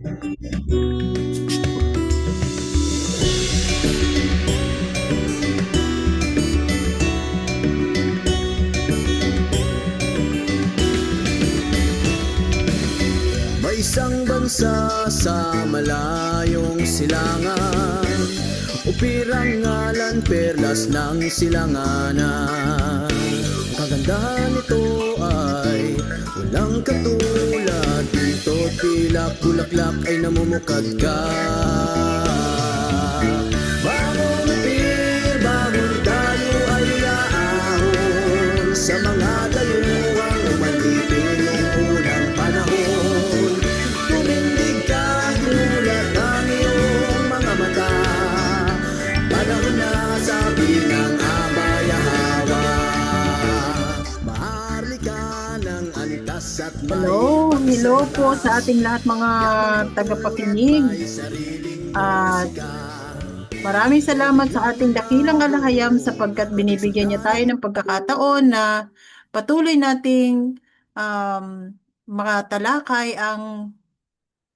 May isang bansa sa malayong silangan, upirang ngalan perlas ng silanganan. Kagandahan nito ay walang katulad, dito tila bulaklak ay namumukadkad. Bagong upir, bagong dayo ay laahon sa mga dayuhang umandipin ng unang panahon. Tumindig ka, inulat ang iyong mga mata, panahon na sabi ng abayahawa. Maharlika ng antas at Hello po sa ating lahat mga tagapakinig. At maraming salamat sa ating dakilang kalahayam sapagkat binibigyan niya tayo ng pagkakataon na patuloy nating makatalakay ang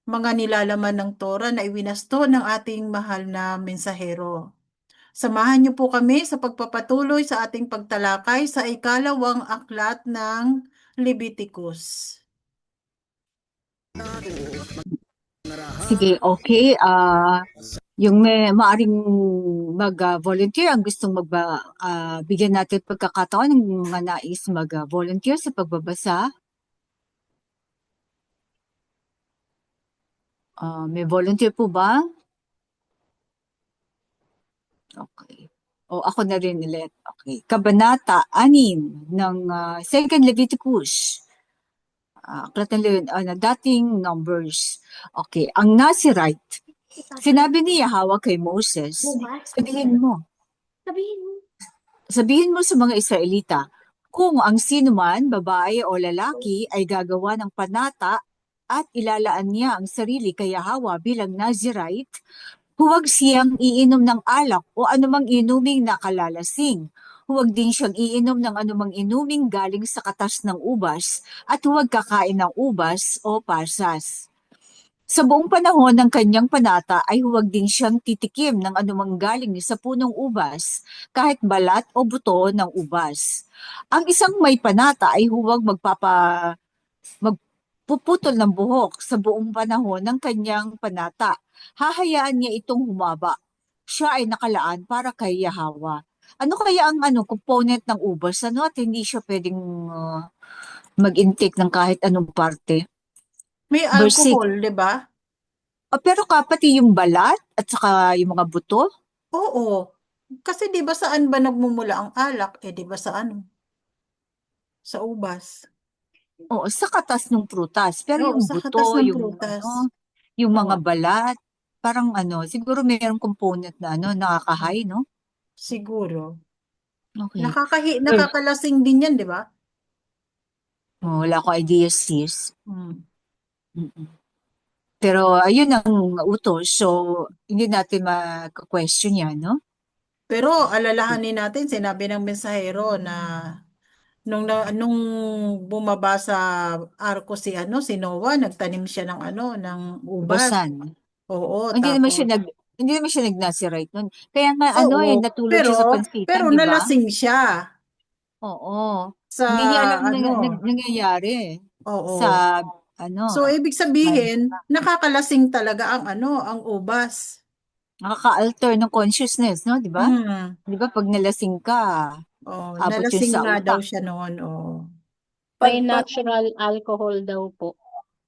mga nilalaman ng Torah na iwinasto ng ating mahal na mensahero. Samahan niyo po kami sa pagpapatuloy sa ating pagtalakay sa ikalawang aklat ng Leviticus. Sige, okay. Yung may maaring mag-volunteer, ang gustong bigyan natin pagkakataon ng mga nais mag-volunteer sa pagbabasa. May volunteer po ba? Okay. O ako na rin ulit. Okay. Kabanata 6 ng 2nd Leviticus. Aklat na dating Numbers. Okay. Ang Nazirite. Sinabi ni Yahweh kay Moses, sabihin mo sa mga Israelita, kung ang sinuman, babae o lalaki ay gagawa ng panata at ilalaan niya ang sarili kay Yahweh bilang Nazirite, huwag siyang iinom ng alak o anumang inuming nakalalasing. Huwag din siyang iinom ng anumang inuming galing sa katas ng ubas at huwag kakain ng ubas o pasas. Sa buong panahon ng kanyang panata ay huwag din siyang titikim ng anumang galing sa punong ubas, kahit balat o buto ng ubas. Ang isang may panata ay huwag magpuputol ng buhok sa buong panahon ng kanyang panata. Hahayaan niya itong humaba. Siya ay nakalaan para kay Yahweh. Ano kaya ang component ng ubas? At hindi siya pwedeng mag-intake ng kahit anong parte? May Verse 6. alcohol, di ba? Pero pati yung balat at saka yung mga buto? Oo. Kasi di ba saan ba nagmumula ang alak? Di ba sa ano? Sa ubas. Oo, sa katas ng prutas. Pero Oo, yung sa katas buto, ng yung prutas. yung mga Oo. balat, parang siguro mayroong component na nakaka-high, no? Siguro. Okay. Nakakalasing din yan, di ba? Wala ko idea, sis. Mm. Pero ayun ang utos. So, hindi natin ma-question yan, no? Pero alalahanin natin, sinabi ng mensahero na nung bumaba sa arko si Noah, nagtanim siya ng ubas. Ubasan. Oo, Hindi naman siya tapos hindi naman siya nag-nazirite nun. Kaya nga oo, natulog pero siya sa pansitan, di ba? nalasing siya Oo. sa Hindi niya alam na ano. nangyayari Oo. sa So ibig sabihin, nakakalasing talaga ang ubas. nakaka-alter ng consciousness, no? Di ba? Mm. Di ba pag nalasing ka, Oh, abot yun nalasing sa nga daw utak. siya noon. Oh. May natural alcohol daw po.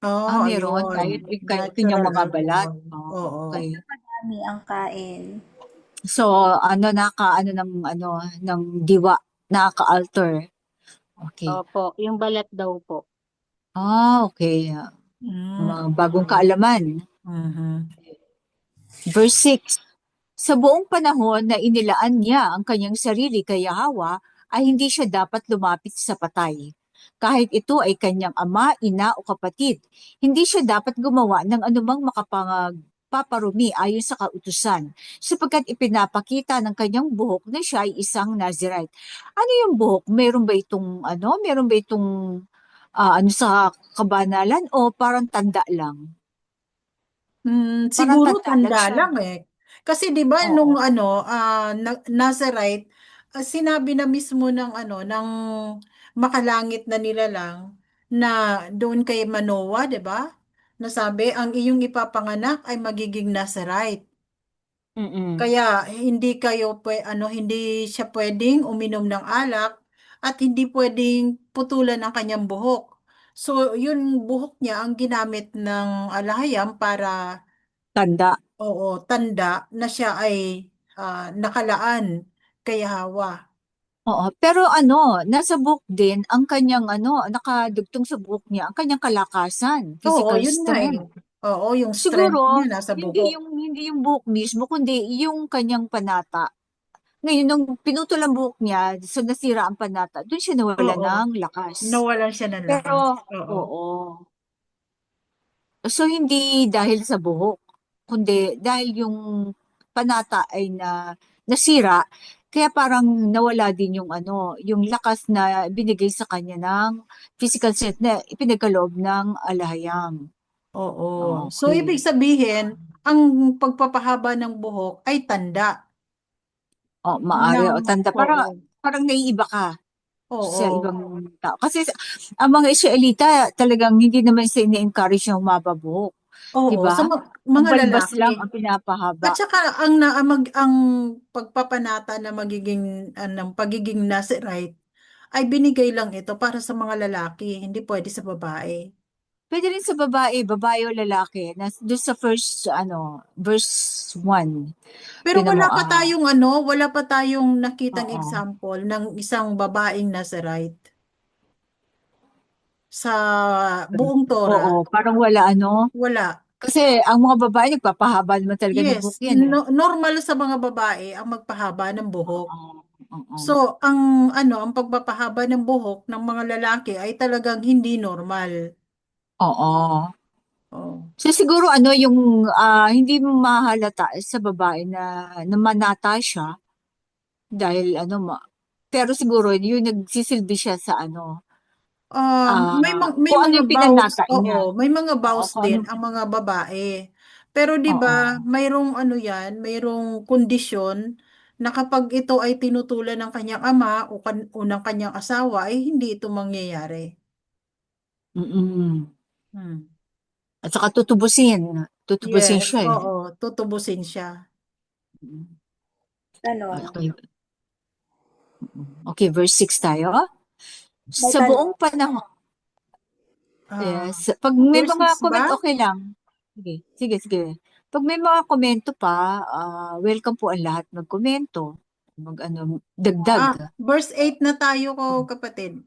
Oh, Meron. ayun. Kahit yung Natural mga balat. alcohol. Oh, Oo. okay. Marami ang kain. So, ng diwa, nakaka-alter. Okay. Opo, yung balat daw po. Okay. Mga bagong Okay. kaalaman. Mhm. Verse 6. Sa buong panahon na inilaan niya ang kanyang sarili kay Yahweh, ay hindi siya dapat lumapit sa patay. Kahit ito ay kanyang ama, ina o kapatid, hindi siya dapat gumawa ng anumang makapagpaparumi ayon sa kautusan, sapagkat ipinapakita ng kanyang buhok na siya ay isang Nazirite. Ano yung buhok? Meron ba itong sa kabanalan o parang tanda lang? Parang Siguro tanda lang tanda siya. lang eh. Kasi 'di ba Oo. nung Nazarite, sinabi na mismo ng ng makalangit na nilalang na doon kay Manoah, 'di ba? Nasabi ang iyong ipapanganak ay magiging Nazarite. Mm. Kaya hindi siya pwedeng uminom ng alak at hindi pwedeng putulan ang kanyang buhok. So, yun buhok niya ang ginamit ng alahayam para Tanda. tanda na siya ay nakalaan kay Hawa. Oo, pero ano, nasa buhok din ang kanyang ano, nakadugtong sa buhok niya ang kanyang kalakasan, Oo, physical yun nga eh. strength. Oo, yung strength niya Siguro, nasa buhok. hindi yung buhok mismo, kundi yung kanyang panata. Ngayon, nung pinutol ang buhok niya, so nasira ang panata, doon siya nawala Oo, ng lakas. nawalan siya ng lakas. Pero, Oo. oo. So, hindi dahil sa buhok, kundi dahil yung panata ay nasira, kaya parang nawala din yung ano, yung lakas na binigay sa kanya ng physical strength na ipinagkaloob ng alahayam. Oo. So, ibig Okay. sabihin, ang pagpapahaba ng buhok ay tanda O, maaari. ng, O, tanda. oo, Parang naiiba ka sa oo, ibang tao. Kasi ang mga Israelita, talagang hindi naman sila ini-encourage yung humaba buhok. Di oo, sa ba? Ang mga balbas lalaki. lang ang At pinapahaba. saka ang pagpapanata na magiging ng pagiging Nazirite ay binigay lang ito para sa mga lalaki, hindi pwede sa babae. Pwede rin sa babae, babae o lalaki. Doon sa first, ano, verse 1. Pero Tinan mo, wala pa tayong nakitang oo. example ng isang babaeng Nazirite sa buong Oo, Torah. parang wala, ano. Wala. Kasi ang mga babae, nagpapahaba naman talaga ng Yes, buhok yan, eh. normal sa mga babae ang magpahaba ng buhok. Oo, oo. So, ang pagpapahaba ng buhok ng mga lalaki ay talagang hindi normal. Oo. Oh. So siguro ano yung hindi mo mahalata sa babae na namanata siya dahil ano pero siguro yung nagsisilbi siya sa ano May kung ano mga yung vows, pinanata oo, niya. may mga Oo, vows kung din anong ang mga babae. Pero 'di ba, oo. mayroong mayroong kondisyon na kapag ito ay tinutulan ng kanyang ama o ng kanyang asawa ay hindi ito mangyayari. Mm. Hmm. At saka tutubusin Yes, siya eh. oo, tutubusin siya. Mm. Tanong, Okay, okay, verse 6 tayo. may Sa buong tanong. panahon, Ah, yes, pag may verse mga 6 comment, ba? okay lang. Sige, sige, sige. Pag may mga komento pa, welcome po ang lahat magkomento. Ano, dagdag. Verse 8 na tayo ko, kapatid.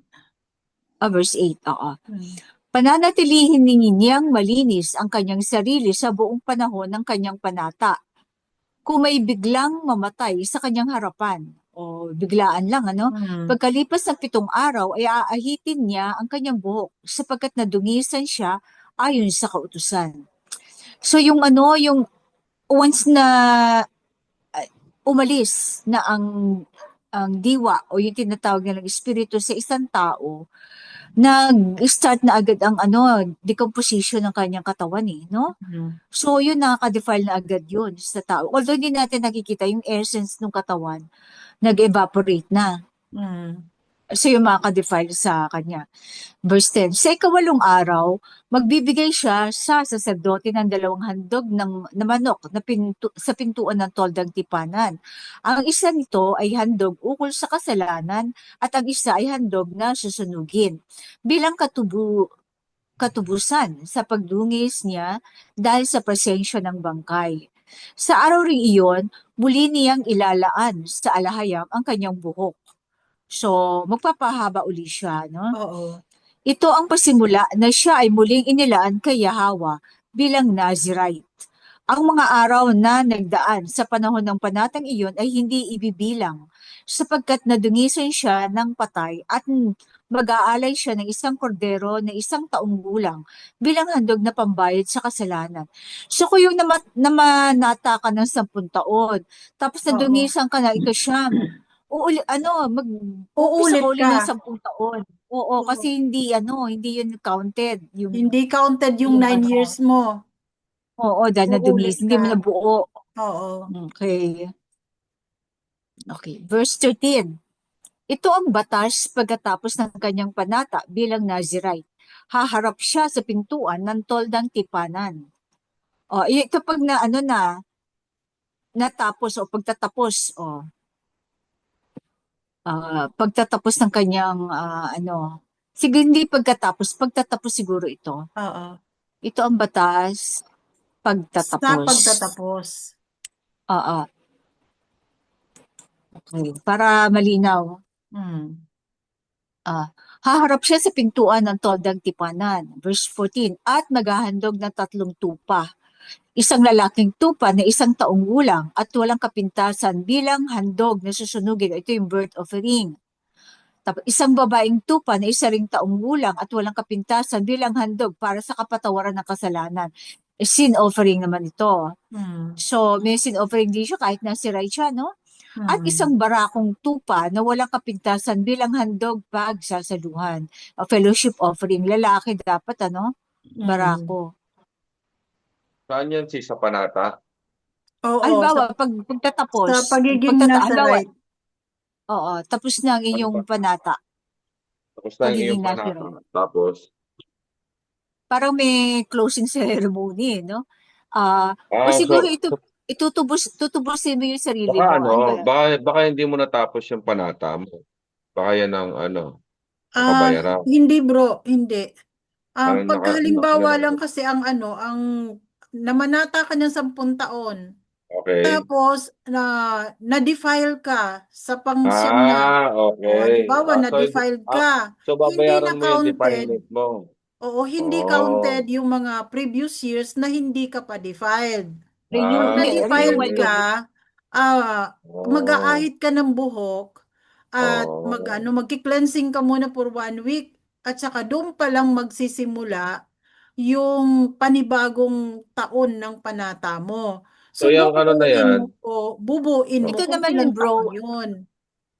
Verse 8, oo. Hmm. Pananatilihin niyang malinis ang kanyang sarili sa buong panahon ng kanyang panata. Kung may biglang mamatay sa kanyang harapan, o biglaan lang, ano, Hmm. pagkalipas ng 7 araw ay aahitin niya ang kanyang buhok sapagkat nadungisan siya ayon sa kautusan. So yung ano, yung once na umalis na ang diwa o yung tinatawag nilang espiritu sa isang tao, nag-start na agad ang ano, decomposition ng kanyang katawan eh, no? Hmm. So yun, nakaka-defile na agad yun sa tao. Although hindi natin nakikita yung essence ng katawan, nag-evaporate na. Hmm. So yung makaka-defile sa kanya. Verse 10, sa ikawalong araw, magbibigay siya sa saserdote ng 2 handog na manok sa pintuan ng toldang tipanan. Ang isa nito ay handog ukol sa kasalanan at ang isa ay handog na susunugin bilang katubusan sa pagdungis niya dahil sa presensya ng bangkay. Sa araw ring iyon, muli niyang ilalaan sa alahayam ang kanyang buhok. So, magpapahaba uli siya, no? Oo. Ito ang pasimula na siya ay muling inilaan kay Yahawa bilang Nazirite. Ang mga araw na nagdaan sa panahon ng panatang iyon ay hindi ibibilang sapagkat nadungisan siya ng patay at mag-aalay siya ng isang kordero na 1 taong gulang bilang handog na pambayad sa kasalanan. So kung yung namanata ka ng 10 taon, tapos Oo. nadungisan ka na ikasyam, mag-umpisa ka Uulit uli ka. ng 10 taon. Oo, kasi Oo. hindi yun counted. Hindi counted yung Yung 9 years ano, mo. Oo, dahil Uulit nadumis, hindi mo ka. nabuo. Oo. Okay. Okay. Verse 13. Ito ang batas pagkatapos ng kanyang panata bilang Nazirite. Haharap siya sa pintuan ng toldang tipanan. O, kapag na ano na, natapos o pagtatapos, pagtatapos ng kanyang sige, hindi pagtatapos siguro ito. Oo. Ito ang batas Sa pagtatapos. pagtatapos. Oo. Okay. Para malinaw. Hmm. Haharap siya sa pintuan ng toldang tipanan. Verse 14. At maghahandog ng 3 tupa. Isang lalaking tupa na 1 taong gulang at walang kapintasan bilang handog na susunugin. Ito yung birth offering. Tapos isang babaeng tupa na 1 taong gulang at walang kapintasan bilang handog para sa kapatawaran ng kasalanan. Sin offering naman ito. Hmm. So, may sin offering din siya kahit nasira siya, no? At Hmm. isang barakong tupa na walang kapintasan bilang handog pagsasaluhan. A fellowship offering. Lalaki dapat, barako. Saan yan sa Panata? Oo. Halimbawa, pagtatapos, Sa pagiging halimbawa, Nazarite. tapos na ang inyong panata, Tapos na yung pagiging iyong Panata. Nazirite. Tapos, Parang may closing ceremony, no? O so, siguro tutubusin mo yung sarili baka mo. Ano ba? baka hindi mo natapos yung Panata mo. Baka yan ang Ah, kabayaran. hindi bro, hindi. Ang Pagkahalimbawa lang kasi ang namanata ka ng 10 taon. Okay. Tapos na-defile ka sa pangsyam na. O Okay. halimbawa na-defiled ka. So Hindi babayaran na mo yung counted. defilement mo. Oo, hindi Oh. counted yung mga previous years na hindi ka pa defiled. Pag Renewal na-defiled Okay. yun. ka, mag-aahit ka ng buhok at Oh. magki-cleansing ka muna for 1 week at saka doon pa lang magsisimula yung panibagong taon ng panata mo. So So yung na yan. bubuin mo Ito kung naman, ilang taon bro, yun.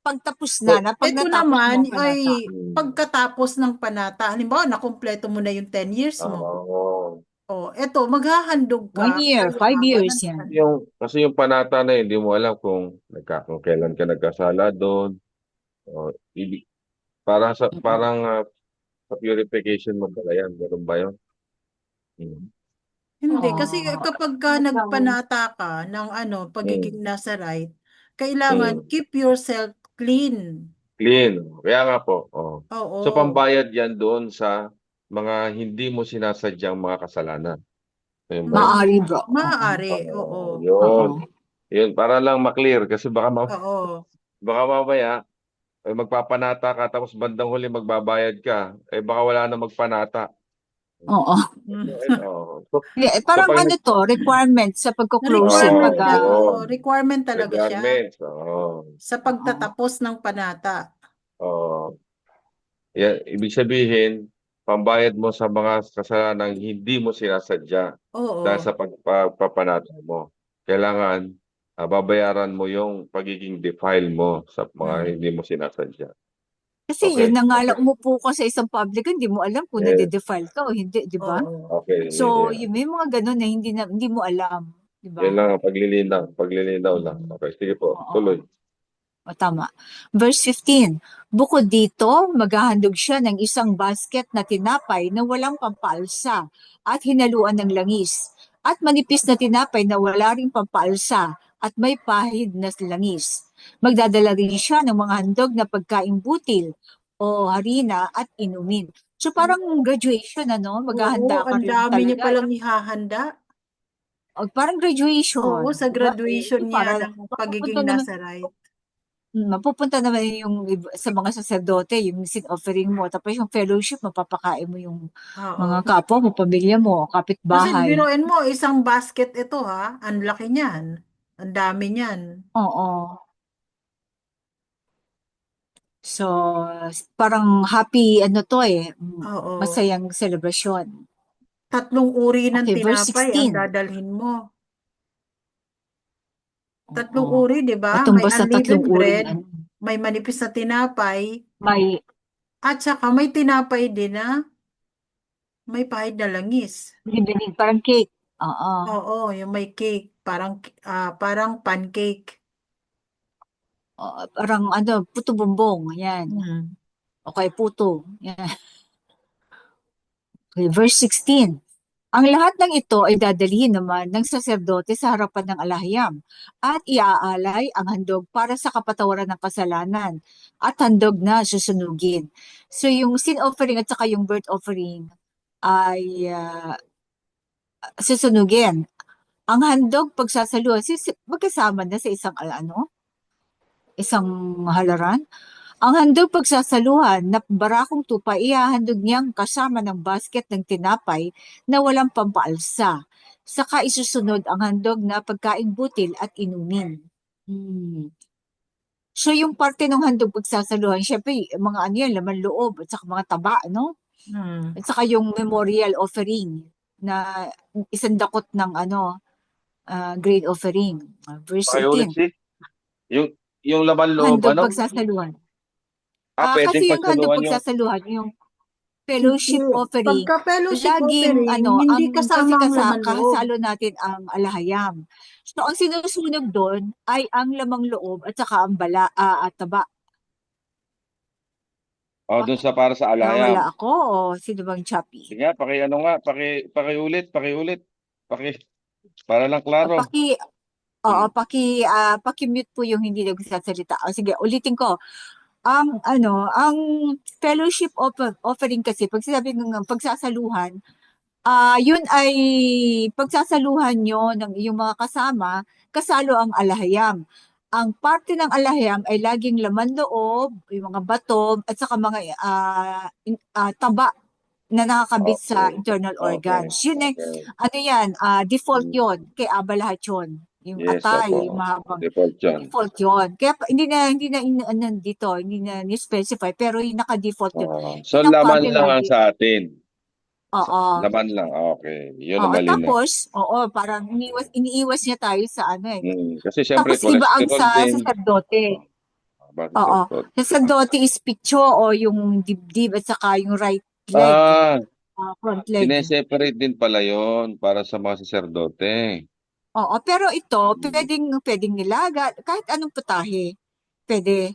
pagtapos So, pag Ito natapos mo naman ang panata. ay pagkatapos ng panata. Halimbawa, nakumpleto mo na yung 10 years mo. Eto, maghahandog 1 ka year, sa 5 yaman years ng yan. kasi yung Panata na yun, hindi mo alam kung kailan ka nagkasala doon. O, parang sa purification mo pala yan. Ganun ba yun? Hindi, kasi kapag ka nagpanata ka ng pagiging Hmm. Nazarite, kailangan keep yourself clean. Clean. Kaya nga po. Oh. So Oo. pambayad yan doon sa mga hindi mo sinasadyang mga kasalanan. Ayun ba yun? Maaari, bro. Maaari, oo. Yun. Yun, para lang maklear kasi baka Oo. mamaya magpapanata ka tapos bandang huli magbabayad ka. Baka wala na magpanata. Oo. So, Parang pag requirement sa pagko-closing. Requirement Pag, na, requirement talaga siya requirements. sa pagtatapos ng panata. Ibig sabihin, pambayad mo sa mga kasalanang hindi mo sinasadya dahil Oo. sa pagpapanata mo. Kailangan babayaran mo yung pagiging defile mo sa mga hindi mo sinasadya. kasi Okay. yun na nga lang, umupo ka sa isang public, hindi mo alam kung Yes. nade-defile ka o hindi, di ba? Oo. Okay. So, Yeah. may mga ganun na hindi mo alam, di ba? Yan lang ang paglilinaw lang. Okay, sige po. Oo. Tuloy. O, tama. Verse 15. Bukod dito, maghahandog siya ng isang basket na tinapay na walang pampaalsa at hinaluan ng langis. At manipis na tinapay na wala ring pampaalsa at may pahid na langis. Magdadala rin siya ng mga handog na pagkaing butil o harina at inumin. So parang graduation, maghahanda Oo, ka ang rin dami niya talaga. palang ihahanda. O, parang graduation. Oo, sa Diba? graduation niya Para ng pagiging Nazarite. mapupunta naman yung sa mga saserdote, yung sin offering mo. Tapos yung fellowship, mapapakain mo yung mga Oo. kapwa mo, pamilya mo, Kasi kapitbahay. biruin mo, isang basket ito ha. Ang laki niyan. Ang dami niyan. Oo. So, parang happy, Oo. masayang celebration. 3 uri ng Okay, verse tinapay ang 16. dadalhin mo. 3 Oo. uri, di ba? May Matumbas na 3 unleavened uring bread, may manipis na tinapay, may at saka may tinapay din na may pahid na langis. libening, parang cake. Oo. Oo, yung may cake. Parang pancake. Parang ano, puto bumbong. Yan. Hmm. Okay, puto. Yan. Okay, verse 16. Ang lahat ng ito ay dadalhin naman ng saserdote sa harapan ng alahiyam at iaalay ang handog para sa kapatawaran ng kasalanan at handog na susunugin. So yung sin offering at saka yung burnt offering ay susunugin. Ang handog pagsasaluhan, magkasama na sa isang halaran. Ang handog pagsasaluhan na barakong tupa, ihahandog niyang kasama ng basket ng tinapay na walang pampaalsa. Saka isusunod ang handog na pagkaing butil at inumin. So yung parte ng handog pagsasaluhan, syempre mga ano yan, laman loob at saka mga taba, no? Hmm. At saka yung memorial offering na isang dakot ng grain offering. Verse Pakiulit 18. yung laman loob, Handog ano? pagsasaluhan. Pwedeng Kasi yung handog pagsaluhan yung, pagsasaluhan, yung fellowship Hindi. offering, Pagka-fellowship laging offering, hindi kasi kasama ang laman loob. kasalo natin ang alahayam. So ang sinusunog doon ay ang lamang loob at saka ang at taba. dun sa para sa Nawala alayam. ako o sino bang Chappy? Sige nga, pakiulit. Para lang klaro. Paki-mute po yung hindi nagsasalita. Sige, ulitin ko. Ang fellowship offering kasi, pag sinabi ng pagsasaluhan, yun ay pagsasaluhan nyo ng iyong mga kasama, kasalo ang alahayam. Ang parte ng alahayam ay laging laman loob, yung mga bato, at saka mga taba na nakakabit sa Okay. internal Okay. organs. Yun eh, Okay. default Mm. yun. Kay Aba lahat yun. Yung Yes, atay, opo. mahabang Default yan. default yun. Kaya hindi na dito, hindi na ni-specify, pero yung naka-default yun. So, Yun ang laman parte lang ang lagi. sa atin. Oo. Laman lang. Okay. Yun ang Oo, malinaw. tapos, parang iniiwas niya tayo sa ano eh. Kasi siyempre, Tapos iba ang cholesterol din. saserdote. Bakit Oo. cholesterol? Saserdote is picture o yung dibdib at saka yung right leg, front leg. Sineseparate din pala yon para sa mga saserdote. Oo, pero ito, pwedeng nilaga, kahit anong putahe. Pwede.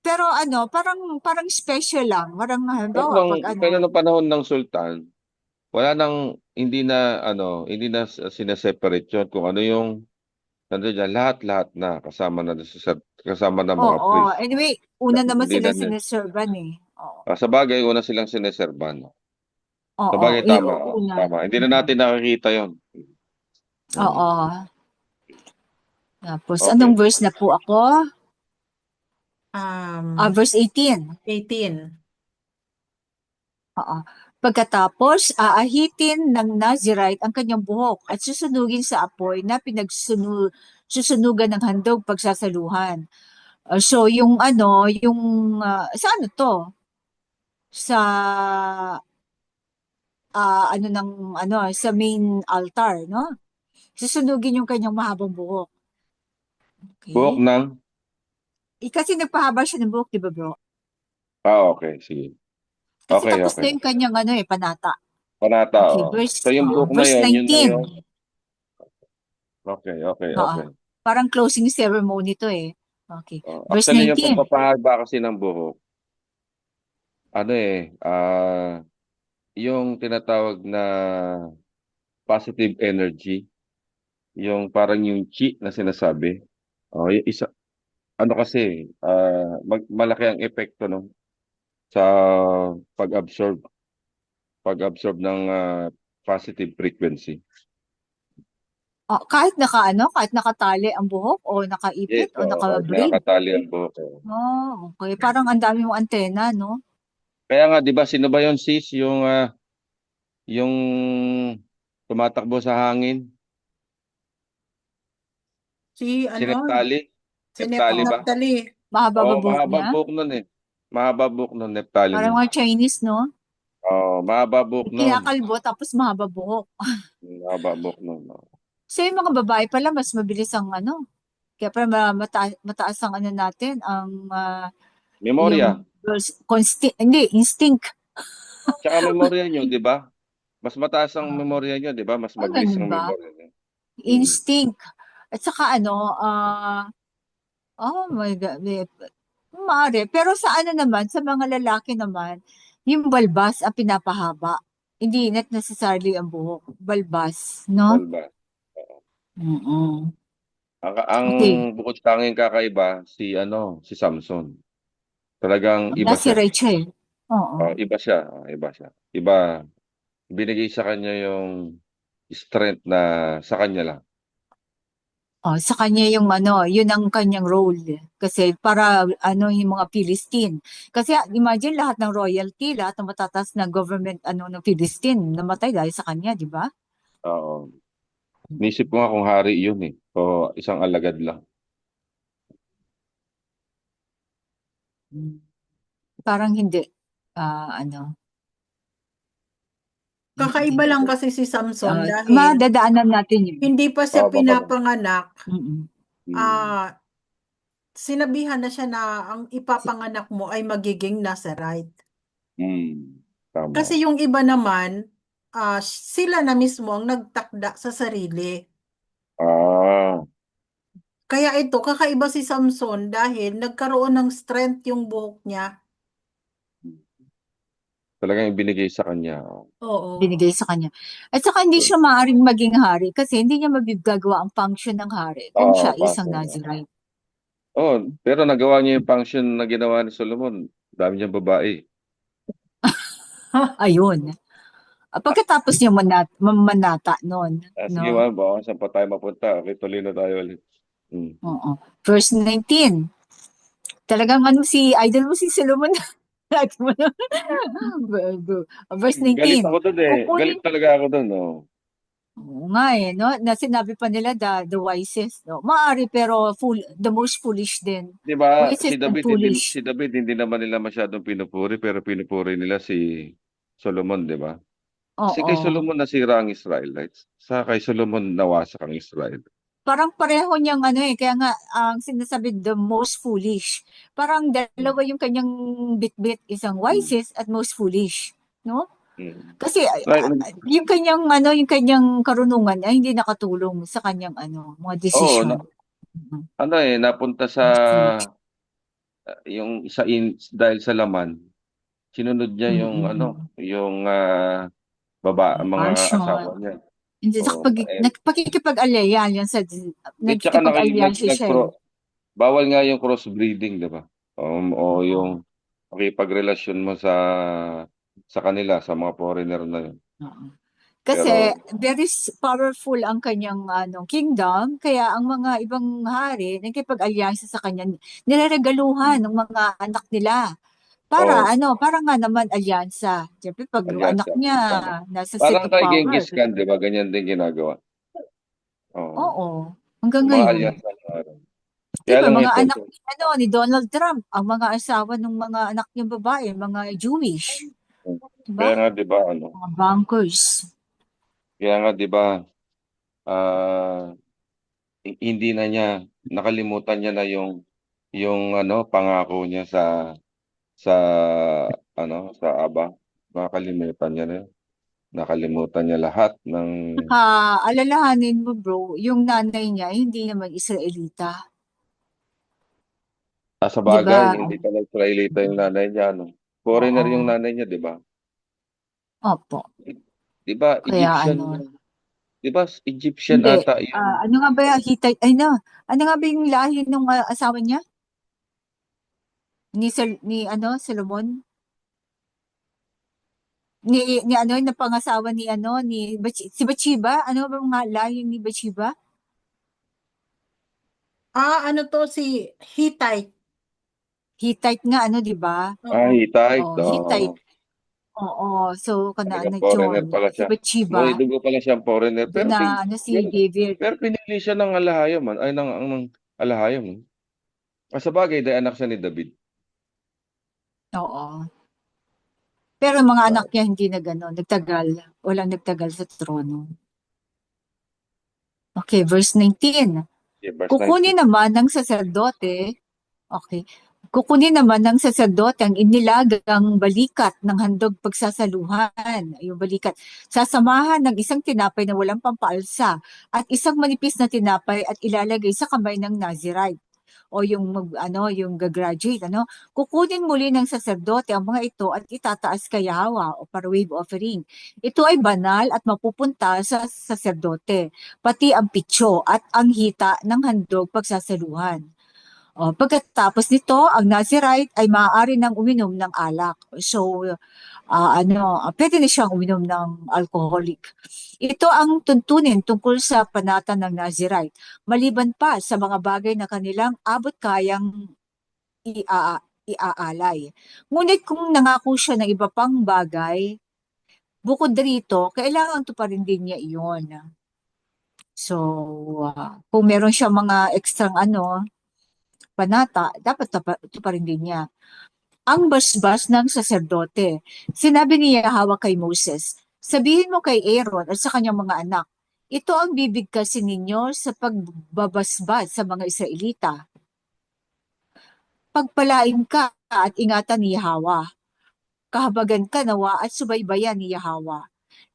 Pero parang special lang. Parang halimbawa, Pero nung panahon ng sultan, hindi na sineseparate yun. Kung ano yung, nandun dyan, lahat na, kasama na mga Oo. priest. Anyway, una naman Hindi sila na- sineservan eh. Oo. Sa bagay, una silang sineserban. Sa Oo, bagay, tama. una. Tama. Hindi na natin nakikita yon. Oo. Tapos, Okay. anong verse na po ako? Verse 18. 18. Oo. Pagkatapos, aahitin ng Nazirite ang kanyang buhok at susunugin sa apoy na susunugan ng handog pagsasaluhan. So, sa ano to? Sa, sa main altar, no? Susunugin yung kanyang mahabang buhok. Okay. Buhok ng? Kasi nagpahaba siya ng buhok, di ba bro? Okay. Sige. Kasi Okay. tapos na yung kanyang panata. Panata, Okay, So, yung buhok na verse yun na 19. yun. Okay. Oo. Parang closing ceremony to eh. Okay. Verse Actually, yung 19. pagpapahaba kasi ng buhok, yung tinatawag na positive energy, yung parang yung chi na sinasabi. Yung isa, kasi, malaki ang epekto, no, sa pag-absorb ng positive frequency. Kahit nakatali ang buhok o nakaipit o naka-braid. Nakatali ang buhok. Okay. Parang ang dami mong antena, no? Kaya nga, di ba, sino ba yun, sis? Yung tumatakbo sa hangin? Si Neftali? Neftali ba? Neftali. Mahaba ba buhok mahaba niya? buhok nun eh. Mahaba buhok nun, Neftali Parang nun. mga Chinese, no? Mahaba buhok nun. Kinakalbo tapos mahaba buhok. Mahaba buhok nun. So yung mga babae pala, mas mabilis ang kaya pala mataas ang natin, ang Memorya. instinct. Tsaka memorya nyo, di ba? Mas mataas ang memorya niya, di ba? Mas mabilis ganun ang ba? memorya niya. Instinct. At saka oh my God, maaari. Pero sa ano naman, sa mga lalaki naman, yung balbas ang pinapahaba. Hindi not necessarily ang buhok. Balbas, no? Balbas. Mm-mm. Ang Okay. bukod tanging kakaiba, si Samson. Talagang Wala iba si siya. Rachel. Oo. Iba siya. Iba siya. Iba, binigay sa kanya yung strength na sa kanya lang. Oh, sa kanya yung yun ang kanyang role. Kasi para yung mga Philistine. Kasi imagine lahat ng royalty, lahat ng matatas na government ng Philistine namatay dahil sa kanya, di ba? Oo. Nisip ko nga kung hari yun eh. O isang alagad lang. Parang hindi. Ah, ano, Kakaiba hindi. lang kasi si Samson Ah, dahil madadaanan natin yun. hindi pa siya Baka ba? pinapanganak. Mm-mm. Hmm. Ah, sinabihan na siya na ang ipapanganak mo ay magiging Nazarite. Tama. Kasi yung iba naman, sila na mismo ang nagtakda sa sarili. Ah, Kaya ito, kakaiba si Samson dahil nagkaroon ng strength yung buhok niya. talagang ibinigay sa kanya. Oo. Binigay sa kanya. At saka hindi siya maaaring maging hari kasi hindi niya mabigagawa ang function ng hari kung Oo, siya isang paso. Nazarite. Oh, pero nagawa niya yung function na ginawa ni Solomon. Dami niyang babae. Ayun. Pagkatapos niya manata noon, Sige, no? ma'am, baka saan pa tayo mapunta. Okay, tuloy na tayo ulit. Oo. Verse 19. Talagang si idol mo si Solomon. Lagi mo na. Verse Galit 19. ako doon eh. Galit Kukunin, talaga ako doon, no. oo nga no? Na sinabi pa nila the wisest, no? Maari pero the most foolish din. 'Di ba? Wisest and foolish. Si David hindi naman nila masyadong pinupuri pero pinupuri nila si Solomon, 'di ba? Kasi kay Oo. Solomon nasira ang Israelites. Sa kay Solomon nawasak ang Israel. Parang pareho niyang kaya nga ang sinasabi the most foolish. Parang Mm. dalawa yung kanyang bitbit, isang Mm. wisest at most foolish, no? Mm. Kasi Right. yung kanyang yung kanyang karunungan ay hindi nakatulong sa kanyang mga Oo, desisyon. Mhm. napunta sa Most foolish. dahil sa laman, sinunod niya yung Mm-mm. yung mga asawa Passion. niya. Hindi sa Oo, pakikipag-alyansa tsaka nakikipag-alyansa siya eh. bawal nga yung crossbreeding, 'di ba? O Oo. yung makipagrelasyon mo sa kanila, sa mga foreigner na yun. Oo. Pero Kasi very powerful ang kanyang kingdom, kaya ang mga ibang hari nakikipag-alyansa sa kanya, nireregaluhan ng mga anak nila. Para oh, para nga naman alyansa. Siyempre pag yung anak alyansa. niya Tama. nasa seat Parang of kay power. Genghis Khan, 'di ba? Ganyan din ginagawa. Oo. Oo, hanggang Yung mga ngayon. alyansa na rin. Di Kaya ba, lang mga ito, anak ni Donald Trump, ang mga asawa ng mga anak niyang babae, mga Jewish. Di ba? kaya nga 'di ba Mga bankers. kaya nga 'di ba ah hindi na niya nakalimutan niya na yung pangako niya sa sa Aba. Nakalimutan niya na yun. Nakalimutan niya lahat ng Alalahanin mo bro, yung nanay niya hindi naman Israelita. sa Di bagay, ba? hindi pala Israelita yung nanay niya, no? Foreigner yung Oo. nanay niya, di ba? Opo. Di ba, Kaya Egyptian, di ba, Egyptian hindi. ata yung, Ano nga ba yung Hittite? Ay no. Ano nga ba yung lahi ng asawa niya? Ni Solomon? Ni pangasawa si Bathsheba? Ano ba mga lahi ni Bathsheba? Ano to si Hittite. Hittite nga, di ba? Oo. Hittite, Oh, Hittite. Oo. So, talagang John, foreigner pala si siya. May Bathsheba, dugo pala siyang foreigner, doon na, si David. pero pinili siya ng alahayam, ng alahayam, eh. Sa bagay, dahil anak siya ni David. Oo. Pero mga anak niya hindi nagtagal. Walang nagtagal sa trono. Okay, verse 19. Yeah, verse 19. Kukunin naman ng saserdote, okay, Kukunin naman ng saserdote ang inilagang balikat ng handog pagsasaluhan, yung balikat. Sasamahan ng isang tinapay na walang pampaalsa at isang manipis na tinapay at ilalagay sa kamay ng Nazirite o yung gagraduate, kukunin muli ng saserdote ang mga ito at itataas kay Yahweh o para wave offering. Ito ay banal at mapupunta sa saserdote, pati ang pitso at ang hita ng handog pagsasaluhan. Pagkatapos nito, ang Nazirite ay maaari nang uminom ng alak. So, pwede na siyang uminom ng alcoholic. Ito ang tuntunin tungkol sa panata ng Nazirite, maliban pa sa mga bagay na kanilang abot kayang iaalay. Ngunit kung nangako siya ng iba pang bagay, bukod dito, kailangan tuparin din niya iyon. So, kung meron siya mga ekstrang panata, dapat tuparin din niya. Ang basbas ng saserdote. Sinabi ni Yahweh kay Moses, sabihin mo kay Aaron at sa kanyang mga anak, ito ang bibigkasin ninyo sa pagbabasbas sa mga Israelita. Pagpalain ka at ingatan ni Yahweh. Kahabagan ka nawa at subaybayan ni Yahweh.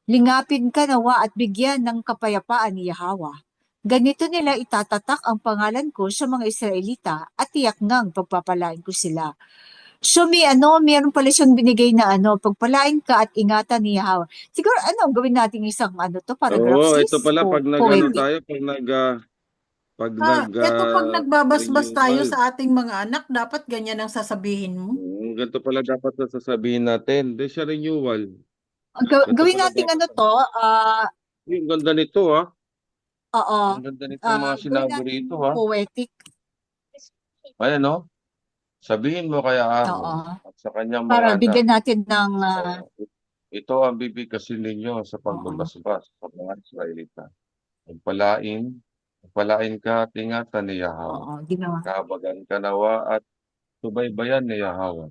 Lingapin ka nawa at bigyan ng kapayapaan ni Yahweh. Ganito nila itatatak ang pangalan ko sa mga Israelita at tiyak ngang pagpapalain ko sila. So meron pala siyang binigay na pagpalain ka at ingatan ni Yahweh. Siguro gawin natin isang paragraph Oo, sis ito pala o pag poetic. tayo, pag Ito pag nagbabasbas tayo renewal. sa ating mga anak, dapat ganyan ang sasabihin mo. Ganito pala dapat na sasabihin natin. Hindi siya renewal. Gawin pala natin dapat. Yung ganda nito oo, Ang ganda nito mga gawin sinabi natin rito poetic. Ayan Sabihin mo kay Aaron Oo. at sa kanyang Para mga anak. bigyan natin ng Ito ang bibigkasin ninyo sa pagbabasbas sa mga Israelita. Pagpalain ka at ingatan ni Yahweh. ginawa. Kahabagan ka nawa at subaybayan ni Yahweh.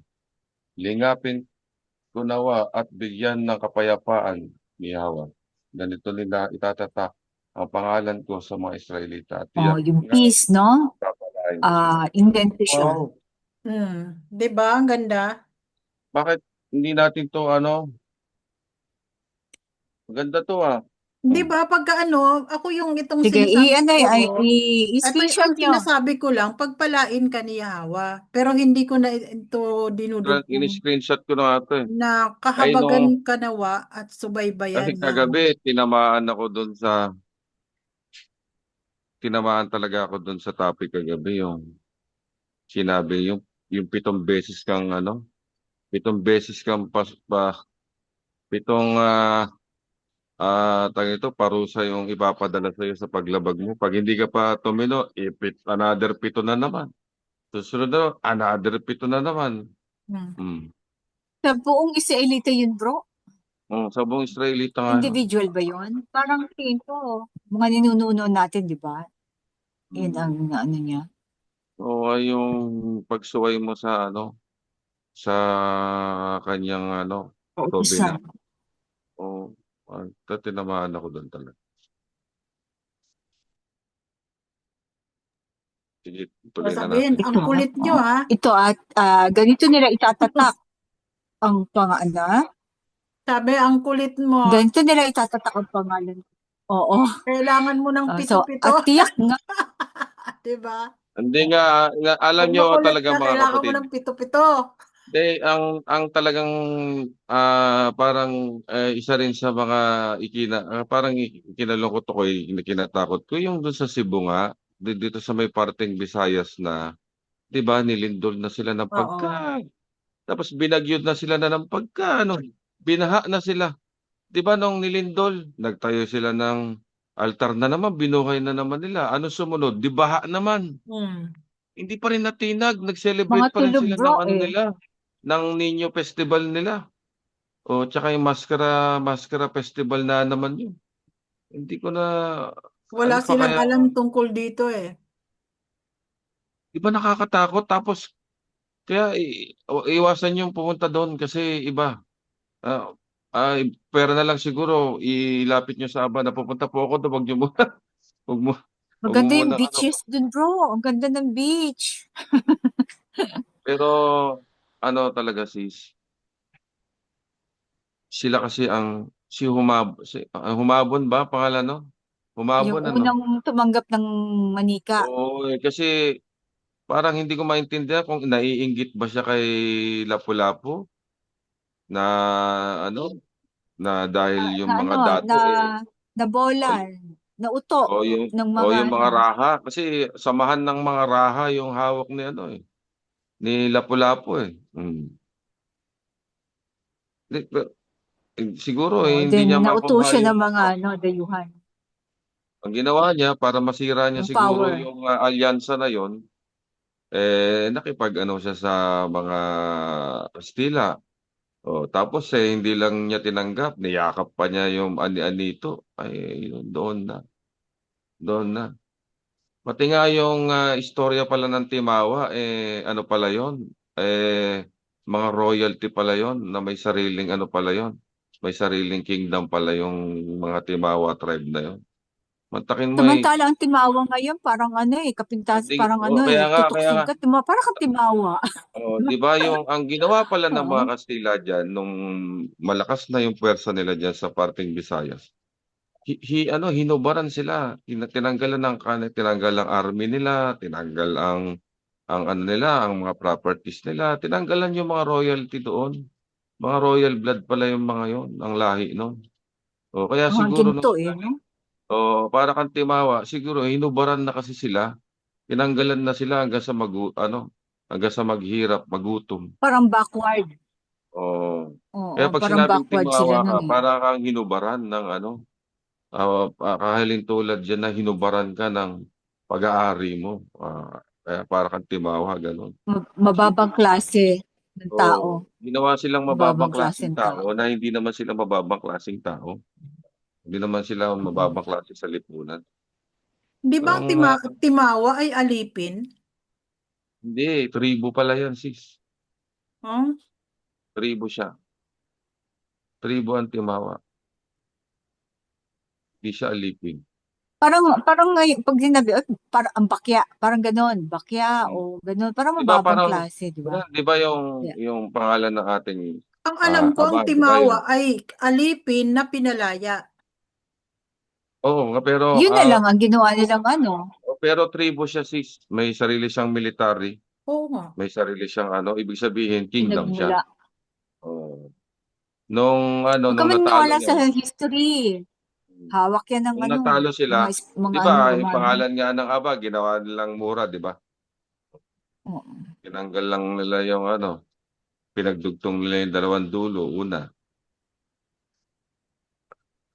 Lingapin ko nawa at bigyan ng kapayapaan ni Yahweh. Ganito nila itatatak ang pangalan ko sa mga Israelita. Yung peace, no? Papalain ko sila. Indentation. Wow. 'Di ba? Ang ganda. Bakit hindi natin to Maganda to 'Di ba pagka ako yung itong Sige, sinasabi ko, ito i-screenshot ang nyo. sinasabi ko lang, pagpalain ka ni Yahweh. Pero hindi ko na ito dinudugtong Ini-screenshot ko na ito na Ay, no. kahabagan ka nawa at Kasi subaybayan niya. kagabi, tinamaan talaga ako doon sa topic kagabi, yung sinabi, yung 7 beses kang 7 beses kang pitong tawag ito, parusa yung ipapadala sa iyo sa paglabag mo. Pag hindi ka pa tumino, another 7 na naman. Susunod na, another 7 na naman. Sa buong Israelita yun, bro? Sa buong Israelita nga. Individual ba yun? Parang tingin ko, mga ninununo natin, di ba? Yun ang niya. Oo, yung pagsuway mo sa sa kanyang Isa. Oo, tinamaan ako doon talaga. Sige, tuloy na Sabihin, natin. ang kulit nyo Ito at ganito nila itatatak ang pangalan. Sabi, ang kulit mo. Ganito nila itatatak ang pangalan. Oo. Kailangan mo ng So, pito-pito. at tiyak nga. Diba? Hindi nga, alam Kung nyo makulit talaga ka, mga kailangan mo kapatid. ng pito-pito. Hindi, ang talagang parang isa rin sa mga parang ikinalungkot ko, kinatakot ko, yung doon sa Cebu nga, dito sa may parteng Visayas na, di ba, nilindol na sila ng pagka. Tapos binagyod na sila na ng pagka, binaha na sila. Di ba nung nilindol, nagtayo sila ng altar na naman, binuhay na naman nila. Ano sumunod? Di baha naman. Hindi pa rin natinag, nag-celebrate Mga pa rin tulog, sila bro, ng nila, ng Niño Festival nila. O tsaka yung Maskara Festival na naman yun. Hindi ko na Wala pa silang kaya, alam tungkol dito di ba nakakatakot? Tapos kaya iwasan yung pumunta doon kasi iba. Pera na lang siguro ilapit nyo sa aba na pupunta po ako doon, wag nyo muna. Wag mo Maganda yung muna beaches dun, bro. Ang ganda ng beach. Pero ano talaga sis, sila kasi ang Humabon ba pangalan no? Yung Humabon ano? unang tumanggap ng manika. Oo, kasi parang hindi ko maintindihan kung naiinggit ba siya kay Lapu-Lapu na ano na dahil yung Na mga ano, dato na o, bola, na uto ng o mga yung ano. mga raha kasi samahan ng mga raha yung hawak ni ano ni Lapu-Lapu eh. Di- pero, siguro Oh, hindi then niya nauto makuha siya ng yung mga ano, dayuhan, ang ginawa niya para masira niya yung siguro power. yung alyansa na yon nakipag ano siya sa mga Kastila. Tapos hindi lang niya tinanggap, niyakap pa niya yung ani-anito. Ay, yun, doon na. Pati nga yung istorya pala ng Timawa, ano pala yon? Mga royalty pala yon na may sariling ano pala yon. May sariling kingdom pala yung mga Timawa tribe na yon. Mantakin mo Samantala ang timawa ngayon parang ano kapintas, parang ano kaya tutuksing nga, ka, parang kang timawa. 'di ba yung ang ginawa pala ng mga Oo. Kastila diyan nung malakas na yung puwersa nila diyan sa parteng Visayas. Hinubaran sila, tinanggalan ng tinanggal ang army nila, tinanggal ang ano nila, ang mga properties nila, tinanggalan yung mga royalty doon. Mga royal blood pala yung mga yon, ang lahi noon. Kaya Mga siguro ginto no? para kang Timawa, siguro hinubaran na kasi sila, tinanggalan na sila hanggang sa maghirap, magutom. Parang backward. Oh. Oo, Kaya pag parang sinabing backward sila Timawa ka, nun para kang hinubaran ng kahalin tulad dyan na hinubaran ka ng pag-aari mo. Kaya para kang Timawa, ganun. Mababang klase ng tao. Ginawa silang mababang Mababang klaseng klaseng tao tao. na hindi naman sila mababang klaseng tao. Hindi naman sila Oo. mababang klase sa lipunan. Di ba ang Ang, timawa ay alipin? hindi, tribo pala yan, sis. Oh? Tribo siya. Tribo ang Timawa. Hindi siya alipin. Parang ngayon, pag sinabi, parang ang bakya, parang ganon, bakya Hmm. o ganon, parang Di ba mababang parang, klase, di ba? di ba Yeah. yung pangalan ng ating Ang alam ko, ang aba, di ba timawa yung, ay alipin na pinalaya. oo nga, pero Yun na lang ang ginawa nilang ano, tribo siya sis. May sarili siyang military, Oo nga. may sarili siyang ibig sabihin kingdom siya. pinagmula. Oo. Huwag ka Nung natalo maniwala niya, sa history. Hawak yan ng nung ano, natalo sila, mga di ano, ba, yung Romano. pangalan nga ng aba, ginawa nilang mura, di ba? Oo. Tinanggal lang nila yung pinagdugtong nila yung dalawang dulo, una.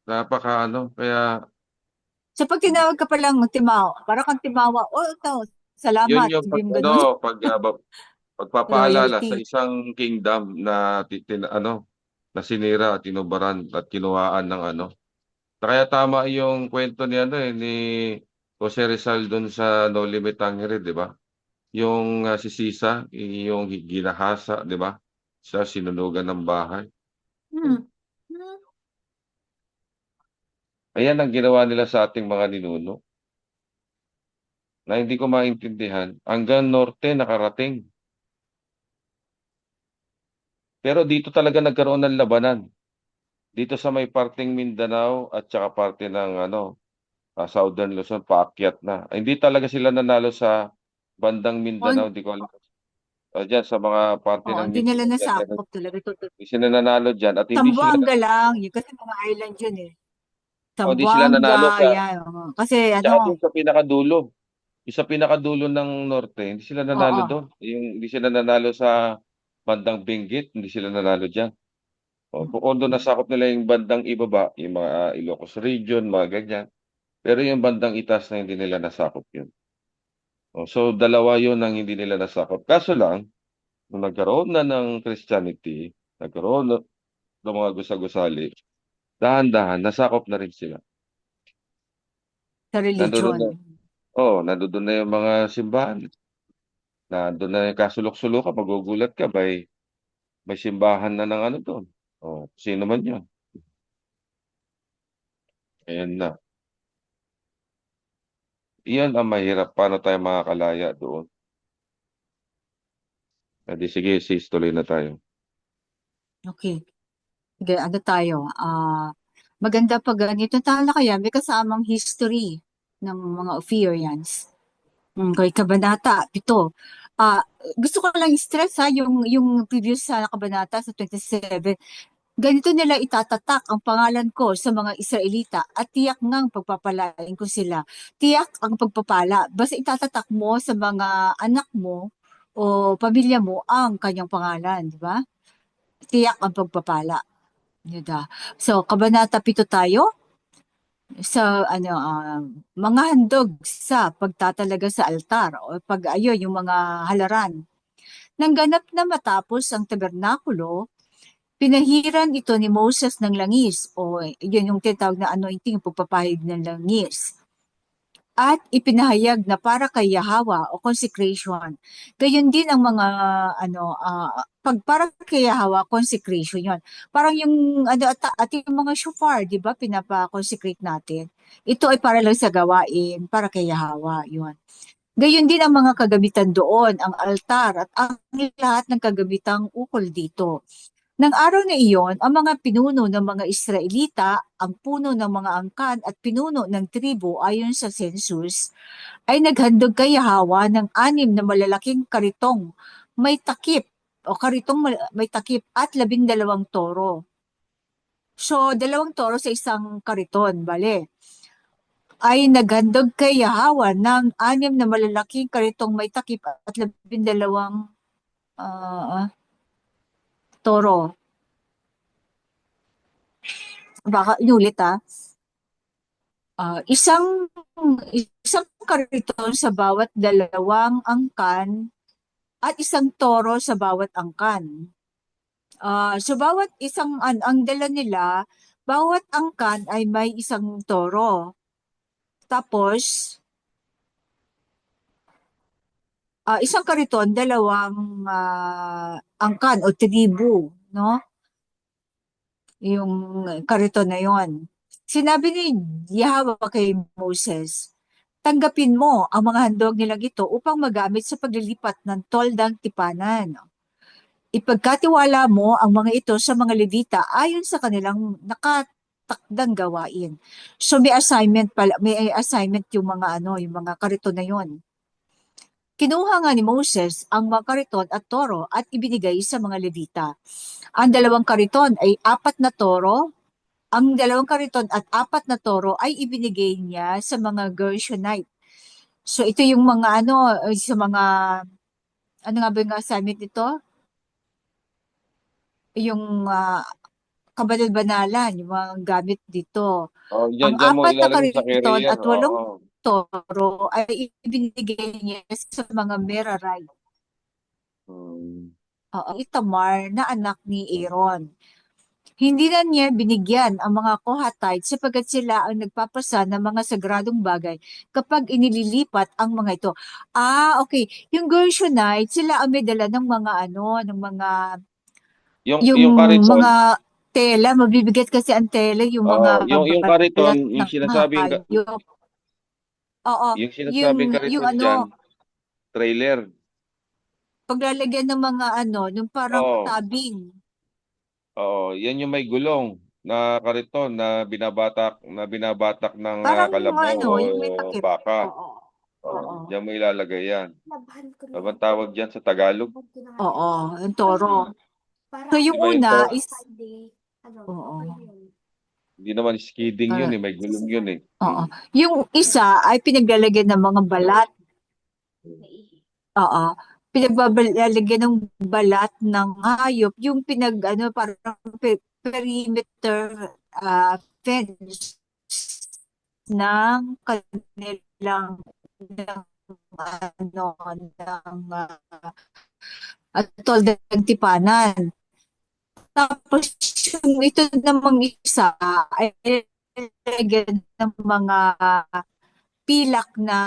Kaya, So pag tinawag ka pa lang timawa, parang kang timawa, ito, yun salamat, yung sabihin mo ganun. pagpapaalala sa Royalty. isang kingdom na na sinira at tinubaran at kinuhaan ng Kaya tama yung kwento ni ni Jose Rizal doon sa No Limit Tangere, di ba? Yung si Sisa, yung ginahasa, di ba? Siya sinunugan ng bahay. Hmm. Hmm. Ayan ang ginawa nila sa ating mga ninuno na hindi ko maintindihan. Hanggang norte nakarating. Pero dito talaga nagkaroon ng labanan. Dito sa may parteng Mindanao at saka parte ng Southern Luzon, paakyat na. Hindi talaga sila nanalo sa bandang Mindanao, On, di ko alam. Diyan sa mga parte oo, ng di nila Mindanao, nasakop talaga. hindi sila nanalo dyan at hindi sila Zamboanga lang, yun kasi mga island yun eh. hindi sila nanalo Zamboanga, yan. Oo. Kasi tsaka ano, doon sa pinakadulo. Yung sa pinakadulo ng norte, hindi sila nanalo oo. doon. Hindi sila nanalo sa bandang Benguet, hindi sila nanalo dyan. Bukod doon nasakop nila yung bandang ibaba, yung mga Ilocos Region, mga ganyan. Pero yung bandang itaas na hindi nila nasakop yun. So dalawa yun ang hindi nila nasakop. Kaso lang, nung nagkaroon na ng Christianity, nagkaroon na ng mga gusali, dahan-dahan, nasakop na rin sila. Sa Nandoon religion. na, nandoon na yung mga simbahan. Nandoon na yung kasulok-sulukan, magugulat ka, may simbahan na ng doon. Sino man yun? Ayan na. Iyan ang mahirap. Paano tayo makakalaya doon? Sige, sis, tuloy na tayo. Okay. Sige, ano tayo? Maganda pag ganito kaya may kasamang history ng mga Ophiurians. Okay, Kabanata 7. Gusto ko lang i-stress yung previous sa kabanata sa 27. Ganito nila itatatak ang pangalan ko sa mga Israelita at tiyak ngang pagpapalain ko sila. Tiyak ang pagpapala. Basta itatatak mo sa mga anak mo o pamilya mo ang kanyang pangalan, di ba? Tiyak ang pagpapala. Yun. So, Kabanata 7 tayo sa mga handog sa pagtatalaga sa altar o yung mga halaran. Nang ganap na matapos ang tabernakulo, pinahiran ito ni Moses ng langis o yun yung tinatawag na anointing, pagpapahid ng langis. At ipinahayag na para kay Yahweh o consecration. Gayon din ang mga pag para kay Yahweh consecration yon. Parang yung at yung mga shofar, 'di ba, pinapa-consecrate natin. Ito ay para lang sa gawain, para kay Yahweh, yon. Gayon din ang mga kagamitan doon, ang altar at ang lahat ng kagamitang ukol dito. Nang araw na iyon, ang mga pinuno ng mga Israelita, ang puno ng mga angkan at pinuno ng tribo ayon sa census, ay naghandog kay Yahweh ng 6 na malalaking karitong may takip o may takip at 12 toro. So, 2 toro sa isang kariton, bale. Ay naghandog kay Yahweh ng 6 na malalaking karitong may takip at 12 toro. Baka inulit isang kariton sa bawat 2 angkan at 1 toro sa bawat angkan. So bawat isang ang dala nila, bawat angkan ay may 1 toro. Tapos isang kariton, 2 angkan o tribu, no? Yung kariton na yon. Sinabi ni Yahweh kay Moses, tanggapin mo ang mga handog nilang ito upang magamit sa paglilipat ng toldang tipanan. Ipagkatiwala mo ang mga ito sa mga Levita ayon sa kanilang nakatakdang gawain. So may assignment yung mga yung mga kariton na yon. Kinuha nga ni Moses ang mga kariton at toro at ibinigay sa mga Levita. Ang 2 kariton ay 4 na toro. Ang 2 kariton at 4 na toro ay ibinigay niya sa mga Gershonite. So ito yung mga sa mga nga ba yung assignment nito? Yung kabanal-banalan, yung mga gamit dito. Ang Diyan mo 4 na ilalagay sa kariton carrier. at 8 toro ay ibinigay niya sa mga Merarite. Itamar na anak ni Aaron. Hindi na niya binigyan ang mga Kohathite sapagkat sila ang nagpapasa ng mga sagradong bagay kapag inililipat ang mga ito. Okay. Yung Gershonite, sila ang may dala ng mga ng mga Yung kariton, mga tela, mabibigat kasi ang tela, yung mga yung kariton, balat yung ng sinasabing hayop. Oo, yung sinasabing yung kariton diyan, trailer. paglalagyan ng mga yung parang Oo. tabing. Yan yung may gulong na kariton na binabatak ng Parang kalabaw o yung may takip. baka. Oo. Diyan mo ilalagay yan. Ano tawag diyan sa Tagalog? Oo, yung toro. So yung Iba yung una toro. is Hindi naman skidding yun may gulong yun Oo. Yung isa ay pinaglalagyan ng mga balat. Oo. Pinaglalagyan ng balat ng hayop, yung parang perimeter fence ng kanilang toldang tipanan. Tapos yung ito namang isa ay nilagyan ng mga pilak na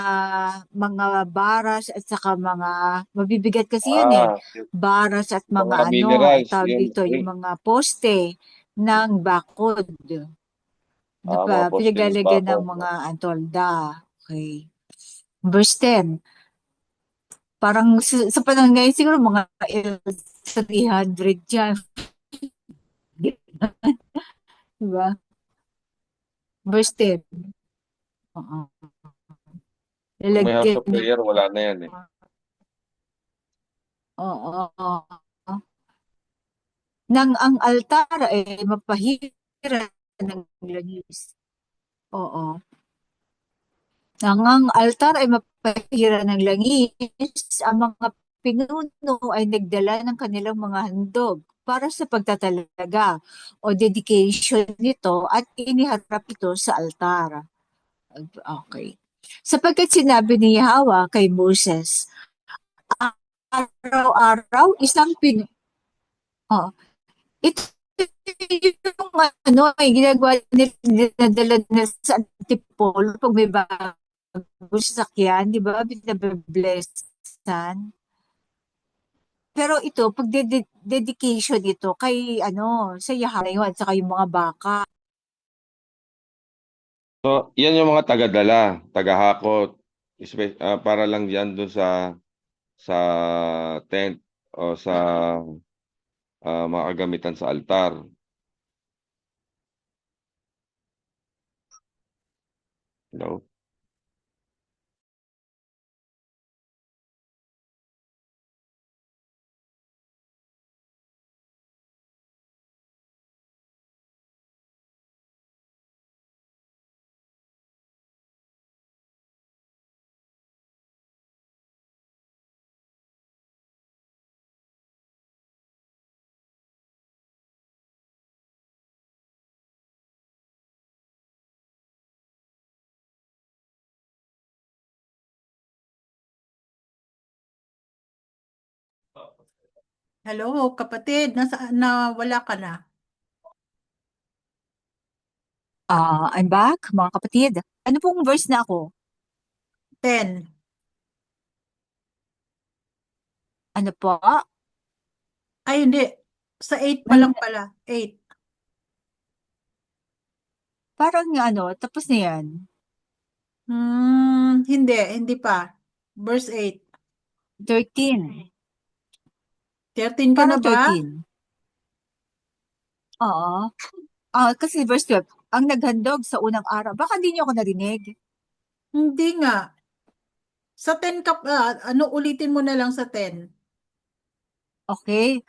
mga baras at saka mga mabibigat kasi yan baras at mga minerals, tawag dito, yung mga poste ng bakod na mga poste ng pinaglalagyan ng bakod. mga antolda. Okay. Verse 10. Parang sa panahon ngayon siguro mga 300 yan. Diba? Verse 10. Oo. Pag may house Lalagyan of prayer, wala na yan eh. oo. Nang ang altar ay mapahira ng langis. Oo. Nang ang altar ay mapahira ng langis, ang mga pinuno ay nagdala ng kanilang mga handog para sa pagtatalaga o dedication nito at iniharap ito sa altar. Okay. Sapagkat sinabi ni Yahweh kay Moses, araw-araw isang oh, ito yung ay ginagawa nila, dinadala na sa antipolo pag may bagong sasakyan, di ba? Binablessan. Pero ito, pag dedication ito kay sa Yahweh yun, at saka yung mga baka. So, yan yung mga tagadala, tagahakot, para lang yan doon sa tent o sa mga kagamitan sa altar. No? Hello, kapatid, wala ka na? I'm back, mga kapatid. Ano pong verse na ako? 10. Ano po? Ay, hindi. Sa 8 pa lang pala. 8. Parang tapos na yan. Hindi pa. Verse 8. 13. 13 ka na Parang ba? 13. Oo. Kasi verse 12, ang naghandog sa unang araw. Baka hindi niyo ako narinig. Hindi nga. Sa 10 ka, ulitin mo na lang sa 10. Okay?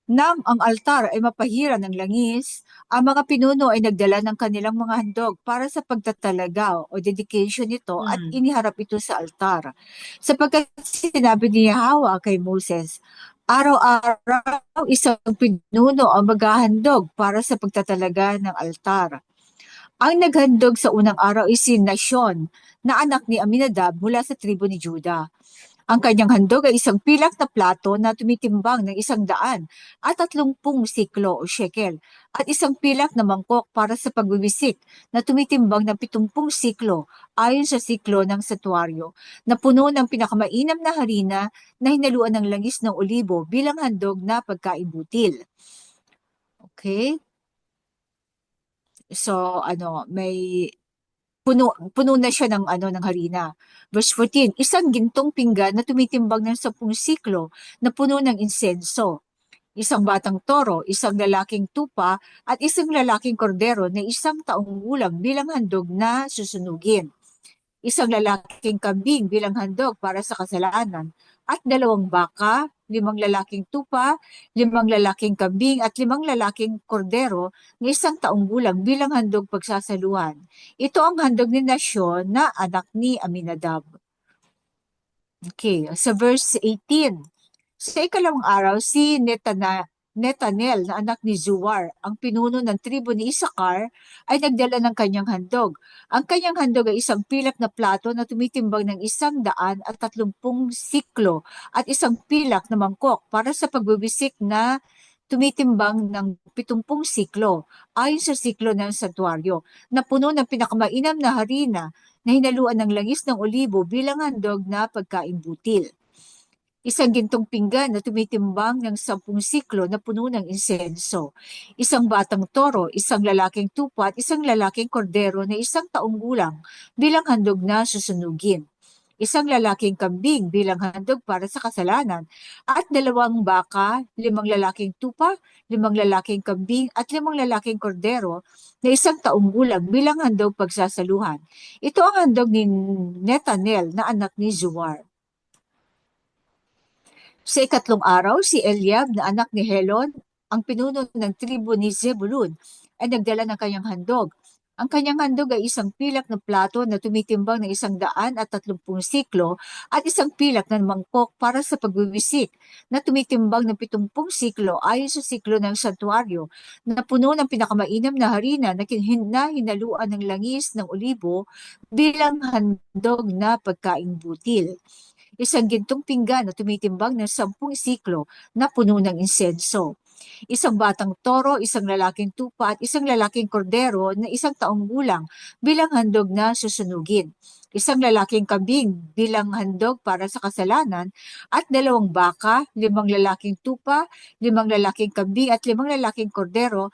Nang ang altar ay mapahira ng langis, ang mga pinuno ay nagdala ng kanilang mga handog para sa pagtatalaga o dedication nito at iniharap ito sa altar. Sapagkat sinabi ni Yahweh kay Moses, araw-araw isang pinuno ang maghahandog para sa pagtatalaga ng altar. Ang naghandog sa unang araw ay si Nashon, na anak ni Aminadab mula sa tribo ni Judah. Ang kanyang handog ay isang pilak na plato na tumitimbang ng 130 siklo o shekel at isang pilak na mangkok para sa pagbibisik na tumitimbang ng 70 siklo ayon sa siklo ng satuaryo na puno ng pinakamainam na harina na hinaluan ng langis ng olibo bilang handog na pagkaibutil. Okay? So, may puno na siya ng harina. Verse 14, isang gintong pinggan na tumitimbang ng 10 siklo na puno ng insenso. Isang batang toro, isang lalaking tupa, at isang lalaking kordero na 1 taong gulang bilang handog na susunugin. Isang lalaking kambing bilang handog para sa kasalanan, at 2 baka, 5 lalaking tupa, 5 lalaking kambing, at 5 lalaking kordero na 1 taong gulang bilang handog pagsasaluhan. Ito ang handog ni Nasyon na anak ni Aminadab. Okay, sa verse 18. Sa ikalawang araw, si Netanel na anak ni Zuar, ang pinuno ng tribo ni Isakar, ay nagdala ng kanyang handog. Ang kanyang handog ay isang pilak na plato na tumitimbang ng 130 siklo at isang pilak na mangkok para sa pagbibisik na tumitimbang ng 70 siklo ayon sa siklo ng santuaryo na puno ng pinakamainam na harina na hinaluan ng langis ng olibo bilang handog na pagkaimbutil. Isang gintong pinggan na tumitimbang ng 10 siklo na puno ng insenso. Isang batang toro, isang lalaking tupa at isang lalaking kordero na 1 taong gulang bilang handog na susunugin. isang lalaking kambing bilang handog para sa kasalanan, at 2 baka, 5 lalaking tupa, 5 lalaking kambing, at 5 lalaking kordero na 1 taong gulang bilang handog pagsasaluhan. Ito ang handog ni Netanel na anak ni Zuar. Sa 3 araw, si Eliab na anak ni Helon, ang pinuno ng tribo ni Zebulun, ay nagdala ng kanyang handog. Ang kanyang handog ay 1 pilak na plato na tumitimbang ng 130 siklo at 1 pilak na mangkok para sa pagwiwisik na tumitimbang ng 70 siklo ayon sa siklo ng santuaryo, na puno ng pinakamainam na harina na hinaluan ng langis ng olibo bilang handog na pagkaing butil. 1 gintong pinggan na tumitimbang ng 10 siklo na puno ng insenso. 1 batang toro, 1 lalaking tupa at 1 lalaking kordero na 1 taong gulang bilang handog na susunugin. 1 lalaking kambing bilang handog para sa kasalanan at 2 baka, 5 lalaking tupa, 5 lalaking kambing at 5 lalaking kordero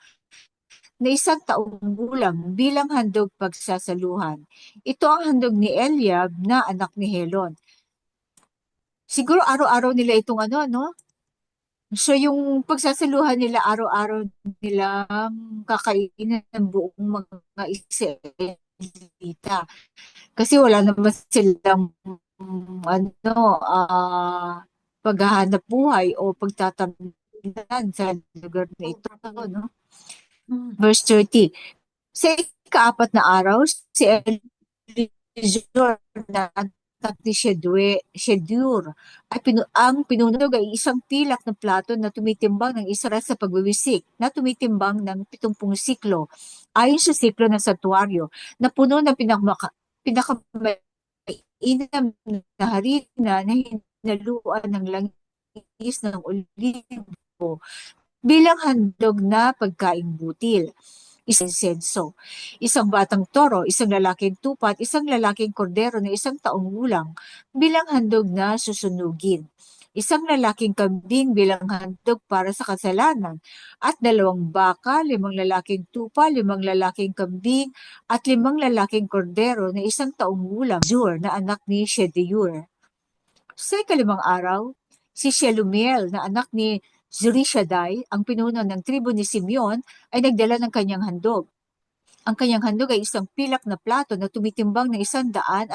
na 1 taong gulang bilang handog pagsasaluhan. Ito ang handog ni Eliab na anak ni Helon. Siguro araw-araw nila itong no? So yung pagsasaluhan nila, araw-araw nilang kakainin ng buong mga Israelita. Kasi wala naman silang paghahanap buhay o pagtatamnan sa lugar na ito, no? Verse 30. Sa 4 na araw, si Elizur na anak ni Shedur ang pinunog ay 1 pilak na plato na tumitimbang ng isara sa pagwiwisik na tumitimbang ng 70 siklo ayon sa siklo ng santuaryo, na puno ng pinakamainam na harina na hinaluan ng langis ng olibo bilang handog na pagkaing butil. 1 insenso, 1 batang toro, 1 lalaking tupa at 1 lalaking kordero na 1 taong gulang bilang handog na susunugin. 1 lalaking kambing bilang handog para sa kasalanan at 2 baka, 5 lalaking tupa, 5 lalaking kambing at 5 lalaking kordero na 1 taong gulang. Zur na anak ni Shedeur. Sa 5 araw, si Shelumiel na anak ni Zurishaddai, ang pinuno ng tribo ni Simeon, ay nagdala ng kanyang handog. Ang kanyang handog ay 1 pilak na plato na tumitimbang ng 130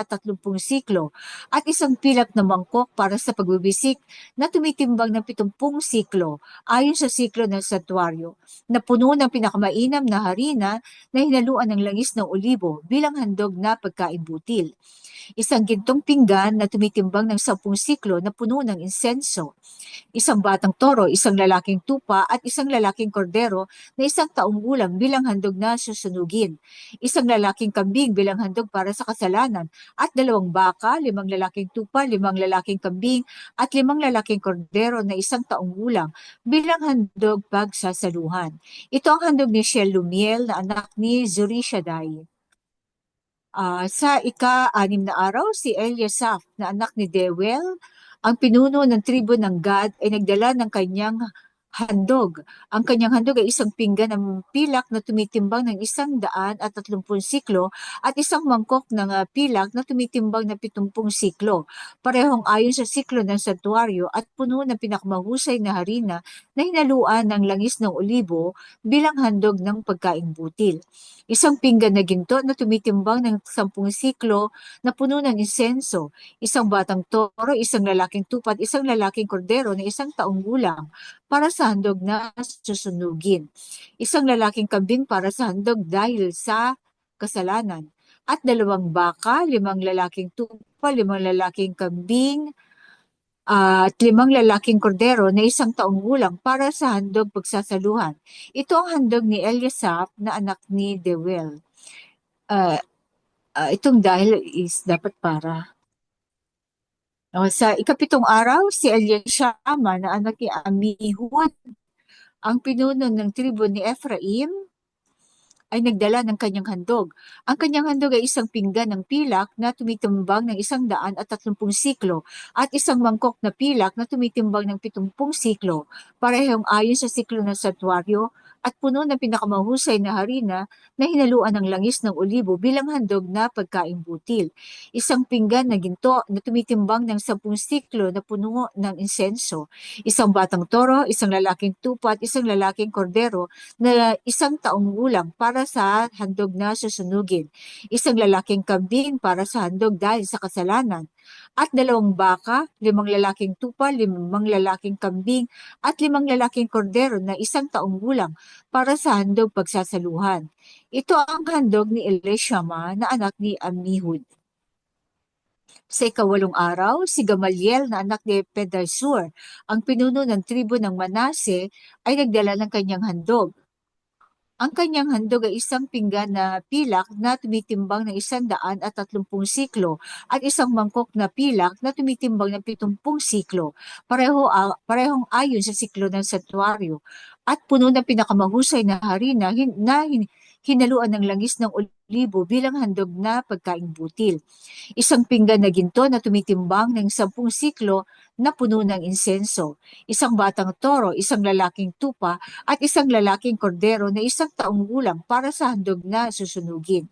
siklo at 1 pilak na mangkok para sa pagbibisik na tumitimbang ng 70 siklo ayon sa siklo ng santuaryo, na puno ng pinakamainam na harina na hinaluan ng langis ng olibo bilang handog na pagkaing butil. 1 gintong pinggan na tumitimbang ng 10 siklo na puno ng insenso. 1 batang toro, 1 lalaking tupa at 1 lalaking kordero na 1 taong gulang bilang handog na susunugin. 1 lalaking kambing bilang handog para sa kasalanan at 2 baka, 5 lalaking tupa, 5 lalaking kambing at 5 lalaking kordero na 1 taong gulang bilang handog pagsasaluhan. Ito ang handog ni Shelumiel na anak ni Zurishaddai. Sa 6 na araw, si Eliasaph na anak ni Deuel, ang pinuno ng tribo ng Gad, ay nagdala ng kanyang handog. Ang kanyang handog ay 1 pinggan ng pilak na tumitimbang ng 130 siklo at 1 mangkok ng pilak na tumitimbang ng 70 siklo, parehong ayon sa siklo ng santuaryo at puno ng pinakamahusay na harina na hinaluan ng langis ng olibo bilang handog ng pagkaing butil. 1 pinggan na ginto na tumitimbang ng 10 siklo na puno ng insenso, 1 batang toro, 1 lalaking tupa at 1 lalaking kordero na 1 taong gulang para sa handog na susunugin. 1 lalaking kambing para sa handog dahil sa kasalanan. At 2 baka, 5 lalaking tupa, 5 lalaking kambing, at 5 lalaking kordero na 1 taong gulang para sa handog pagsasaluhan. Ito ang handog ni Eliasaph na anak ni Deuel. Itong dahil is dapat para. Sa 7 araw, si Eliashama na anak ni Amihud, ang pinuno ng tribo ni Ephraim, ay nagdala ng kanyang handog. Ang kanyang handog ay 1 pinggan ng pilak na tumitimbang ng 130 siklo at 1 mangkok na pilak na tumitimbang ng 70 siklo, parehong ayon sa siklo ng santuaryo at puno ng pinakamahusay na harina na hinaluan ng langis ng olibo bilang handog na pagkaing butil. Isang pinggan na ginto na tumitimbang ng 10 siklo na puno ng insenso. Isang batang toro, isang lalaking tupa at isang lalaking kordero na 1 taong gulang para sa handog na susunugin. Isang lalaking kambing para sa handog dahil sa kasalanan. At 2 baka, 5 lalaking tupa, 5 lalaking kambing, at 5 lalaking kordero na 1 taong gulang para sa handog pagsasaluhan. Ito ang handog ni Elishama na anak ni Amihud. Sa ika-8 araw, si Gamaliel na anak ni Pedasur, ang pinuno ng tribo ng Manase, ay nagdala ng kanyang handog. Ang kanyang handog ay 1 pinggan na pilak na tumitimbang ng 130 siklo at 1 mangkok na pilak na tumitimbang ng 70 siklo, parehong ayon sa siklo ng santuario, at puno ng pinakamahusay na harina hinaluan ng langis ng olibo bilang handog na pagkaing butil. 1 pinggan na ginto na tumitimbang ng 10 siklo na puno ng insenso. 1 batang toro, 1 lalaking tupa, at 1 lalaking kordero na 1 taong gulang para sa handog na susunugin.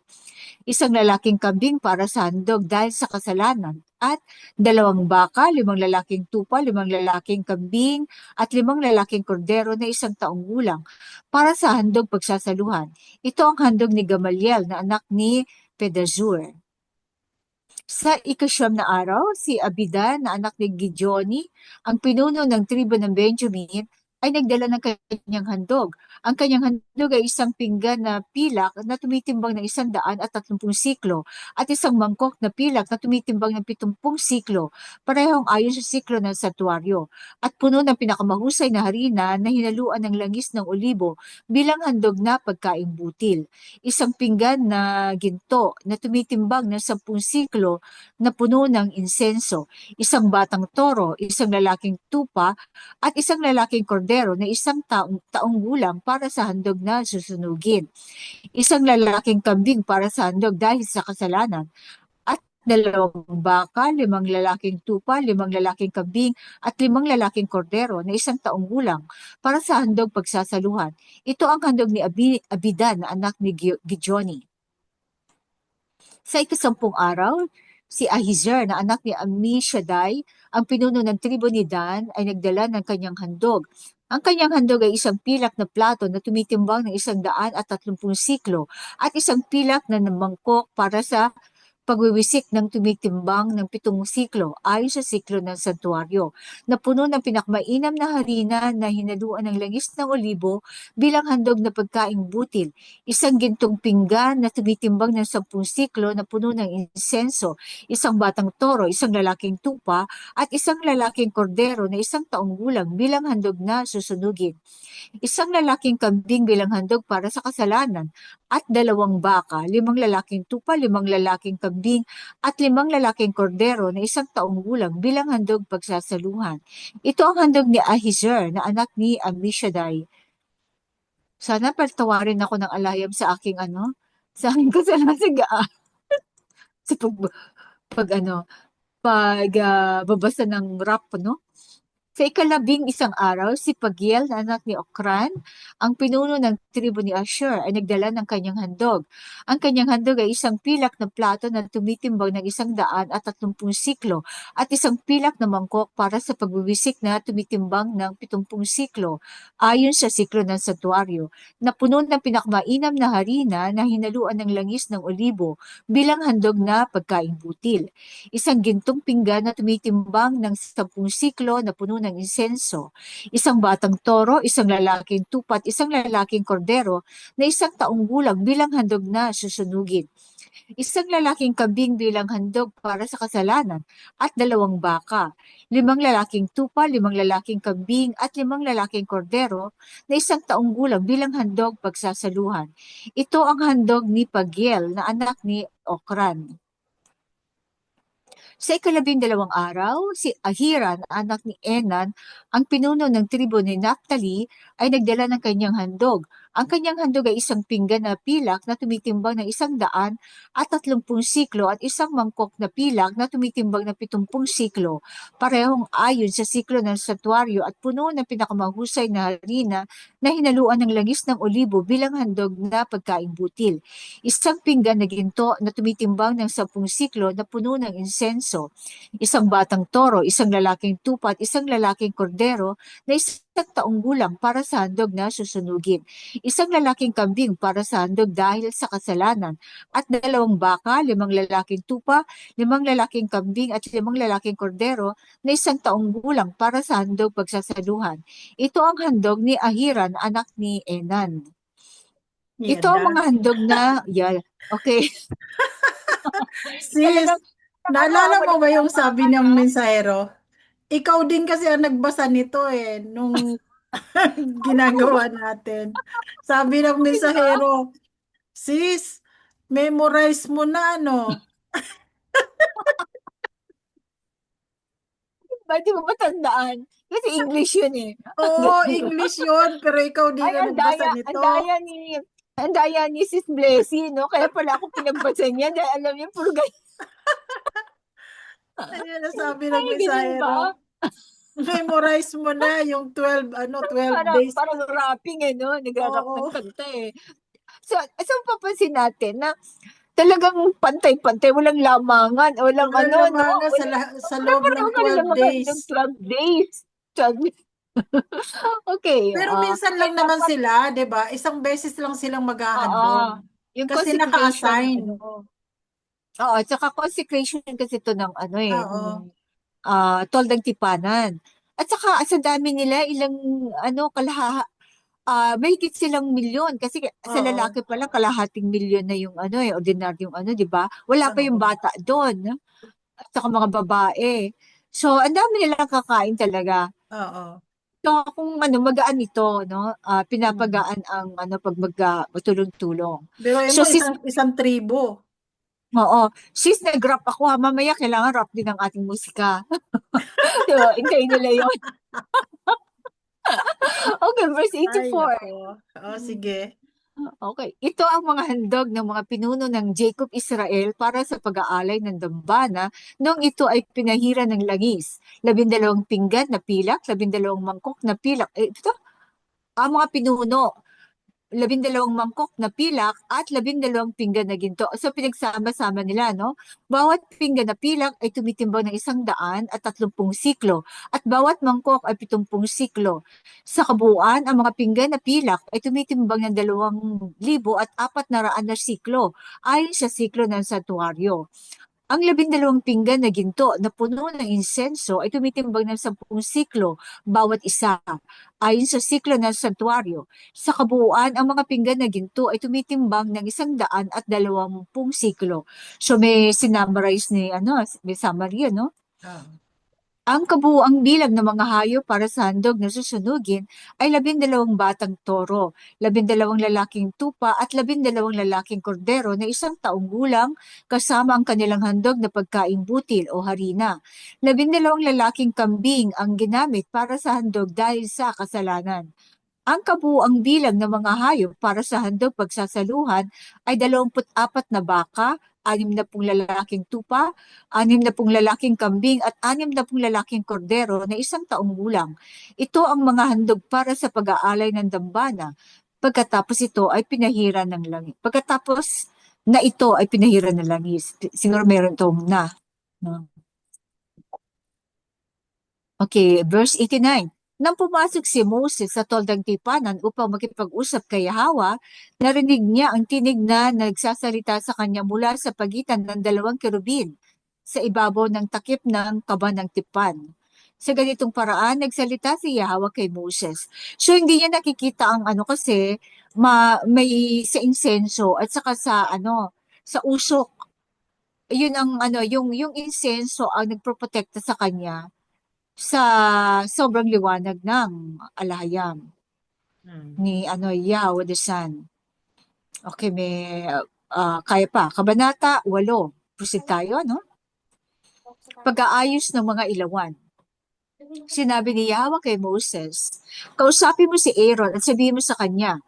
1 lalaking kambing para sa handog dahil sa kasalanan, at 2 baka, 5 lalaking tupa, 5 lalaking kambing, at 5 lalaking kordero na 1 taong gulang para sa handog pagsasaluhan. Ito ang handog ni Gamaliel na anak ni Pedasur. Sa ika-9 na araw, si Abidan na anak ni Gideoni, ang pinuno ng tribo ng Benjamin, ay nagdala ng kanyang handog. Ang kanyang handog ay 1 pinggan na pilak na tumitimbang ng 130 siklo at 1 mangkok na pilak na tumitimbang ng 70 siklo, parehong ayon sa siklo ng santuario, at puno ng pinakamahusay na harina na hinaluan ng langis ng olibo bilang handog na pagkaing butil. 1 pinggan na ginto na tumitimbang ng 10 siklo na puno ng insenso. 1 batang toro, 1 lalaking tupa, at 1 lalaking kordero na 1 taong gulang para sa handog na susunugin. 1 lalaking kambing para sa handog dahil sa kasalanan, at 2 baka, 5 lalaking tupa, 5 lalaking kambing, at 5 lalaking kordero na 1 taong gulang para sa handog pagsasaluhan. Ito ang handog ni Abidan na anak ni Gideoni. Sa ika-10 araw, si Ahiezer na anak ni Ammishaddai, ang pinuno ng tribo ni Dan, ay nagdala ng kanyang handog. Ang kanyang handog ay 1 pilak na plato na tumitimbang ng 130 siklo at 1 pilak na mangkok para sa pagwiwisik ng tumitimbang ng 7 siklo ayon sa siklo ng santuario, na puno ng pinakamainam na harina na hinaluan ng langis ng olibo bilang handog na pagkaing butil. 1 gintong pinggan na tumitimbang ng 10 siklo na puno ng insenso, 1 batang toro, 1 lalaking tupa, at 1 lalaking kordero na 1 taong gulang bilang handog na susunugin. 1 lalaking kambing bilang handog para sa kasalanan, at 2 baka, 5 lalaking tupa, 5 lalaking kambing, at 5 lalaking kordero na 1 taong gulang bilang handog pagsasaluhan. Ito ang handog ni Ahiezer na anak ni Ammishaddai. Sana patawarin ako ng alayam sa aking sa aking kasalanan sa babasa ng rap, no? Sa ika-11 araw, si Pagiel na anak ni Okran, ang pinuno ng tribo ni Asher, ay nagdala ng kanyang handog. Ang kanyang handog ay 1 pilak na plato na tumitimbang ng 130 siklo at 1 pilak na mangkok para sa pagwiwisik na tumitimbang ng 70 siklo ayon sa siklo ng santuario, na puno ng pinakamainam na harina na hinaluan ng langis ng olibo bilang handog na pagkaing butil. 1 gintong pinggan na tumitimbang ng 10 siklo na puno ng insenso, 1 batang toro, 1 lalaking tupa, at 1 lalaking kordero na 1 taong gulang bilang handog na susunugin. 1 lalaking kambing bilang handog para sa kasalanan, at 2 baka, 5 lalaking tupa, 5 lalaking kambing, at 5 lalaking kordero na 1 taong gulang bilang handog pagsasaluhan. Ito ang handog ni Pagiel na anak ni Okran. Sa ika-12 araw, si Ahira na anak ni Enan, ang pinuno ng tribo ni Naphtali, ay nagdala ng kanyang handog. Ang kanyang handog ay isang pinggan na pilak na tumitimbang ng 130 siklo at isang mangkok na pilak na tumitimbang ng 70 siklo, parehong ayon sa siklo ng santuario at puno ng pinakamahusay na harina na hinaluan ng langis ng olibo bilang handog na pagkaing butil. Isang pinggan na ginto na tumitimbang ng 10 siklo na puno ng insenso, isang batang toro, isang lalaking tupa at isang lalaking kordero na isang taong gulang para sa handog na susunugin, isang lalaking kambing para sa handog dahil sa kasalanan, at 2 baka, 5 lalaking tupa, 5 lalaking kambing at 5 lalaking kordero na isang taong gulang para sa handog pagsasaluhan. Ito ang handog ni Ahiran, anak ni Enan. Yan Ito ang na. mga handog na, okay. Sis, Talagang naalala mo ba yung nakakaawa sabi naman, ng ah. mensahero? Ikaw din kasi ang nagbasa nito nung ginagawa natin. Sabi ng mensahero, sis, memorize mo na Ba't di mo matandaan? Kasi English yun eh. Oo, English yun, pero ikaw di Ay, ka nagbasa nito. ang daya ni Sis Blessy, no? Kaya pala ako pinagbasa niya dahil alam niya, puro ganyan. Ayun ang sabi ng Ay, ganun ba? mensahero. Memorize mo na yung 12 days. Parang rapping eh, no? Nagra-rap ng Oo, kanta eh. So papansin natin na talagang pantay-pantay, walang lamangan, walang walang ano, no? lamangan sa loob ng Parang ano 12 lang mga days. 12 days. 12 Okay. Pero minsan lang naman sila, 'di ba? Isang beses lang silang maghahandog. Yung Kasi consecration, naka-assign. oo, tsaka consecration kasi ito ng ano eh, Oo. toldang tipanan. At saka sa dami nila, ilang ano, mahigit silang milyon kasi sa Oo. lalaki pa lang kalahating milyon na yung ano eh, ordinaryong ano, 'di ba? Wala pa yung Oo. bata doon. At saka mga babae. So, ang dami nilang kakain talaga. Oo. So, kung ano, magaan ito, no? Mm. Pinapagaan ang ano pag magtulong-tulong. Biruin mo So, isang tribo. oo, nag-rap ako ha. Mamaya kailangan rap din ang ating musika. Diba? Hintayin nila yun. Okay, verse Ay, 84. nako. Oo, sige. Okay. Ito ang mga handog ng mga pinuno ng Jacob Israel para sa pag-aalay ng dambana noong ito ay pinahiran ng langis. 12 pinggan na pilak, 12 mangkok na pilak. Ito, ang mga pinuno. 12 mangkok na pilak at 12 pinggan na ginto. So pinagsama-sama nila, no? Bawat pinggan na pilak ay tumitimbang ng 130 siklo at bawat mangkok ay 70 siklo. Sa kabuuan, ang mga pinggan na pilak ay tumitimbang ng 2,400 na siklo ayon sa siklo ng santuario. Ang 12 pinggan na ginto na puno ng insenso ay tumitimbang ng 10 siklo bawat isa, ayon sa siklo ng santuario. Sa kabuuan, ang mga pinggan na ginto ay tumitimbang ng 120 siklo. So may sinamarize ni, may summary, no? Ah. Ang kabuuang bilang ng mga hayop para sa handog na susunugin ay 12 batang toro, 12 lalaking tupa at 12 lalaking kordero na isang taong gulang kasama ang kanilang handog na pagkaing butil o harina. 12 lalaking kambing ang ginamit para sa handog dahil sa kasalanan. Ang kabuuang bilang ng mga hayop para sa handog pagsasaluhan ay 24 na baka, 60 lalaking tupa, 60 lalaking kambing at 60 lalaking kordero na isang taong gulang. Ito ang mga handog para sa pag-aalay ng dambana. Pagkatapos ito ay pinahiran ng langis. Pagkatapos na ito ay pinahiran ng langis. Siguro meron itong na. No? Okay, verse 89. Nang pumasok si Moses sa toldang tipanan upang makipag-usap kay Yahweh, narinig niya ang tinig na nagsasalita sa kanya mula sa pagitan ng 2 kerubin sa ibabaw ng takip ng kaba ng tipan. Sa ganitong paraan, nagsalita si Yahweh kay Moses. So hindi niya nakikita ang ano kasi may sa insenso at saka sa sa usok. Yun ang yung insenso ang nagproprotekta sa kanya sa sobrang liwanag ng alahayam ni Yahweh the Son. Okay, may kaya pa. Kabanata 8. Proceed tayo, no? Pag-aayos ng mga ilawan. Sinabi ni Yahweh kay Moses, kausapin mo si Aaron at sabihin mo sa kanya,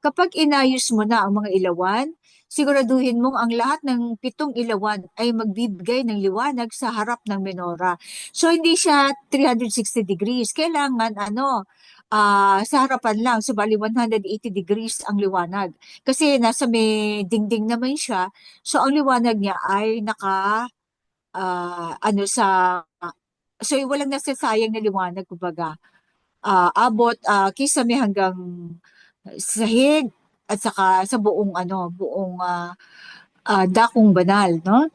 Kapag inayos mo na ang mga ilawan, siguraduhin mong ang lahat ng 7 ilawan ay magbibigay ng liwanag sa harap ng menora. So hindi siya 360 degrees. Kailangan sa harapan lang, so bali 180 degrees ang liwanag. Kasi nasa may dingding naman siya, so ang liwanag niya ay sa so walang nasasayang na liwanag, kumbaga. Abot kisame hanggang sahig at saka sa buong dakong banal, no?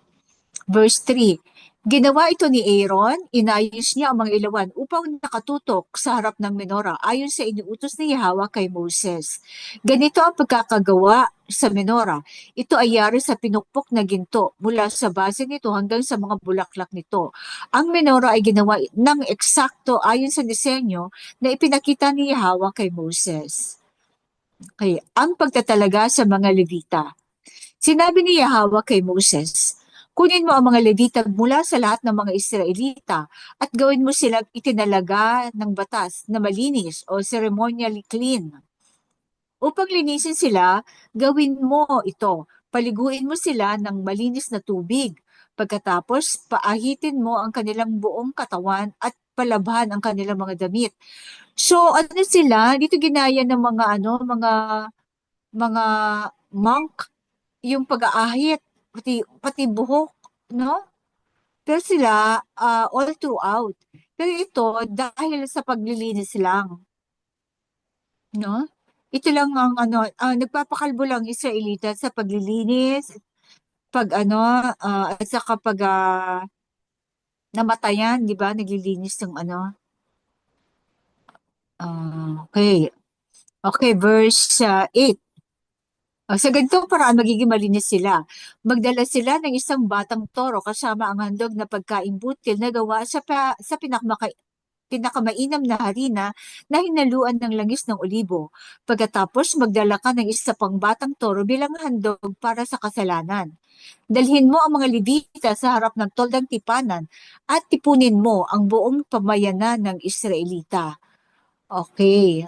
Verse 3. Ginawa ito ni Aaron, inayos niya ang mga ilawan upang nakatutok sa harap ng menora ayon sa inuutos ni Yahweh kay Moses. Ganito ang pagkakagawa sa menora. Ito ay yari sa pinukpok na ginto mula sa base nito hanggang sa mga bulaklak nito. Ang menora ay ginawa ng eksakto ayon sa disenyo na ipinakita ni Yahweh kay Moses. Okay, ang pagtatalaga sa mga Levita. Sinabi ni Yahweh kay Moses, kunin mo ang mga Levita mula sa lahat ng mga Israelita at gawin mo silang itinalaga ng batas na malinis o ceremonially clean. Upang linisin sila, gawin mo ito. Paliguin mo sila ng malinis na tubig. Pagkatapos, paahitin mo ang kanilang buong katawan at palabhan ang kanilang mga damit. So, sila? Dito ginaya ng mga monk, yung pag-aahit, pati buhok, no? Pero sila, all throughout. Pero ito, dahil sa paglilinis lang, no? Ito lang ang nagpapakalbo lang Israelita sa paglilinis, at saka pag namatayan, di ba? Naglilinis ng okay. Okay, verse 8. Sa ganitong paraan, magiging malinis sila. Magdala sila ng isang batang toro kasama ang handog na pagkain butil na gawa sa pinakamainam na harina na hinaluan ng langis ng olibo. Pagkatapos, magdala ka ng isa pang batang toro bilang handog para sa kasalanan. Dalhin mo ang mga Levita sa harap ng toldang tipanan at tipunin mo ang buong pamayanan ng Israelita. Okay.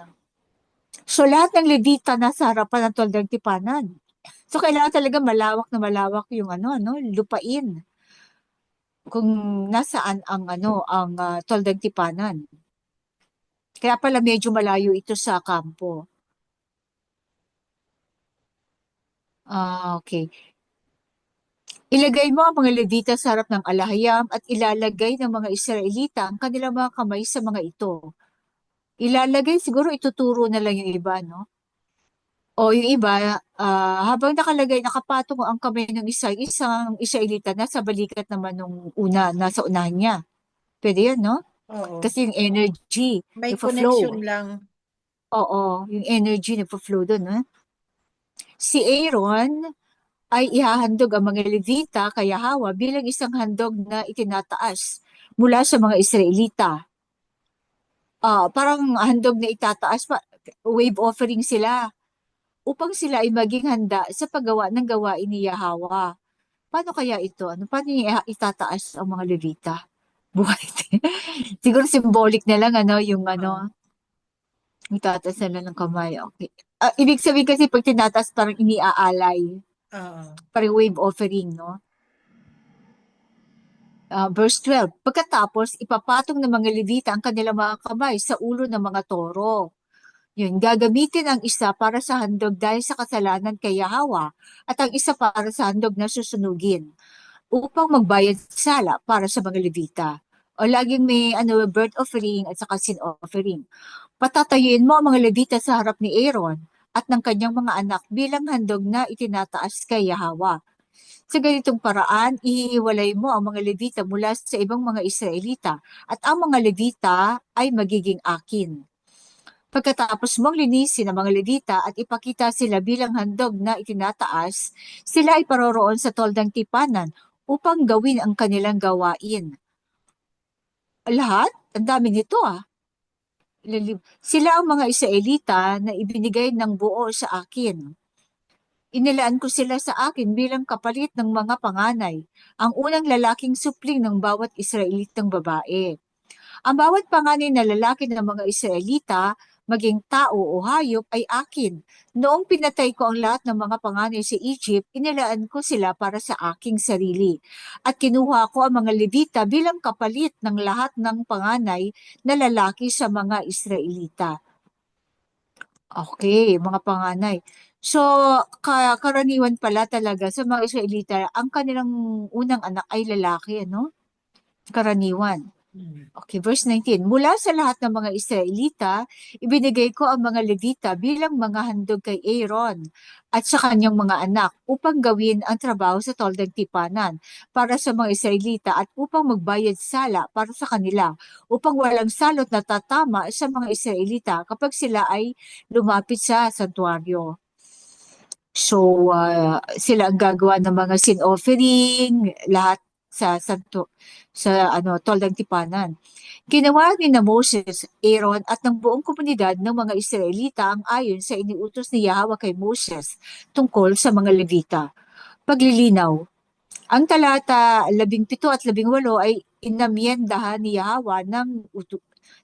So, lahat ng Levita nasa harapan ng toldang tipanan. So, kailangan talaga malawak na malawak yung lupain. Kung nasaan ang toldang tipanan. Kaya pala medyo malayo ito sa kampo. Okay. Ilagay mo ang mga Levita sa harap ng alahayam at ilalagay ng mga Israelita ang kanilang mga kamay sa mga ito. Ilalagay, siguro ituturo na lang yung iba, no? O yung iba, habang nakapatong ang kamay ng isang Israelita, nasa balikat naman nung nasa unahan niya. Pwede yan, no? Oo. Kasi yung energy, May nagpa-flow. connection lang. Oo, yung energy nagpa-flow doon, no? Si Aaron ay ihahandog ang mga Levita kay Yahweh bilang isang handog na itinataas mula sa mga Israelita. Parang handog na itataas pa, wave offering sila upang sila ay maging handa sa paggawa ng gawain ni Yahweh. Paano kaya ito? Paano niya itataas ang mga Levita? Buhay. Siguro symbolic na lang yung itataas na lang ng kamay. Okay. Ibig sabihin kasi pag tinataas parang iniaalay. Oo. Parang wave offering, no? Verse 12, pagkatapos ipapatong ng mga Levita ang kanilang mga kamay sa ulo ng mga toro. Yun, gagamitin ang isa para sa handog dahil sa kasalanan kay Yahweh at ang isa para sa handog na susunugin upang magbayad sala para sa mga Levita. O laging may birth offering at saka sin offering. Patatayuin mo ang mga Levita sa harap ni Aaron at ng kanyang mga anak bilang handog na itinataas kay Yahweh. Sa ganitong paraan, ihiwalay mo ang mga Levita mula sa ibang mga Israelita at ang mga Levita ay magiging akin. Pagkatapos mong linisin ang mga Levita at ipakita sila bilang handog na itinataas, sila ay paroroon sa toldang tipanan upang gawin ang kanilang gawain. Lahat? Ang dami nito Sila ang mga Israelita na ibinigay ng buo sa akin. Inilaan ko sila sa akin bilang kapalit ng mga panganay, ang unang lalaking supling ng bawat Israelitang babae. Ang bawat panganay na lalaki ng mga Israelita, maging tao o hayop ay akin. Noong pinatay ko ang lahat ng mga panganay sa Egypt, inilaan ko sila para sa aking sarili. At kinuha ko ang mga Levita bilang kapalit ng lahat ng panganay na lalaki sa mga Israelita. Okay, mga panganay. So, karaniwan pala talaga sa mga Israelita, ang kanilang unang anak ay lalaki, ano? Karaniwan. Okay, verse 19. Mula sa lahat ng mga Israelita, ibinigay ko ang mga Levita bilang mga handog kay Aaron at sa kanyang mga anak upang gawin ang trabaho sa toldang tipanan para sa mga Israelita at upang magbayad sala para sa kanila, upang walang salot na tatama sa mga Israelita kapag sila ay lumapit sa santuaryo. So, sila ang gagawa ng mga sin offering, lahat sa toldang tipanan. Ginawa ni na Moses, Aaron at ng buong komunidad ng mga Israelita ang ayon sa iniutos ni Yahweh kay Moses tungkol sa mga Levita. Paglilinaw. Ang talata 17 at 18 ay inamyendahan ni Yahweh ng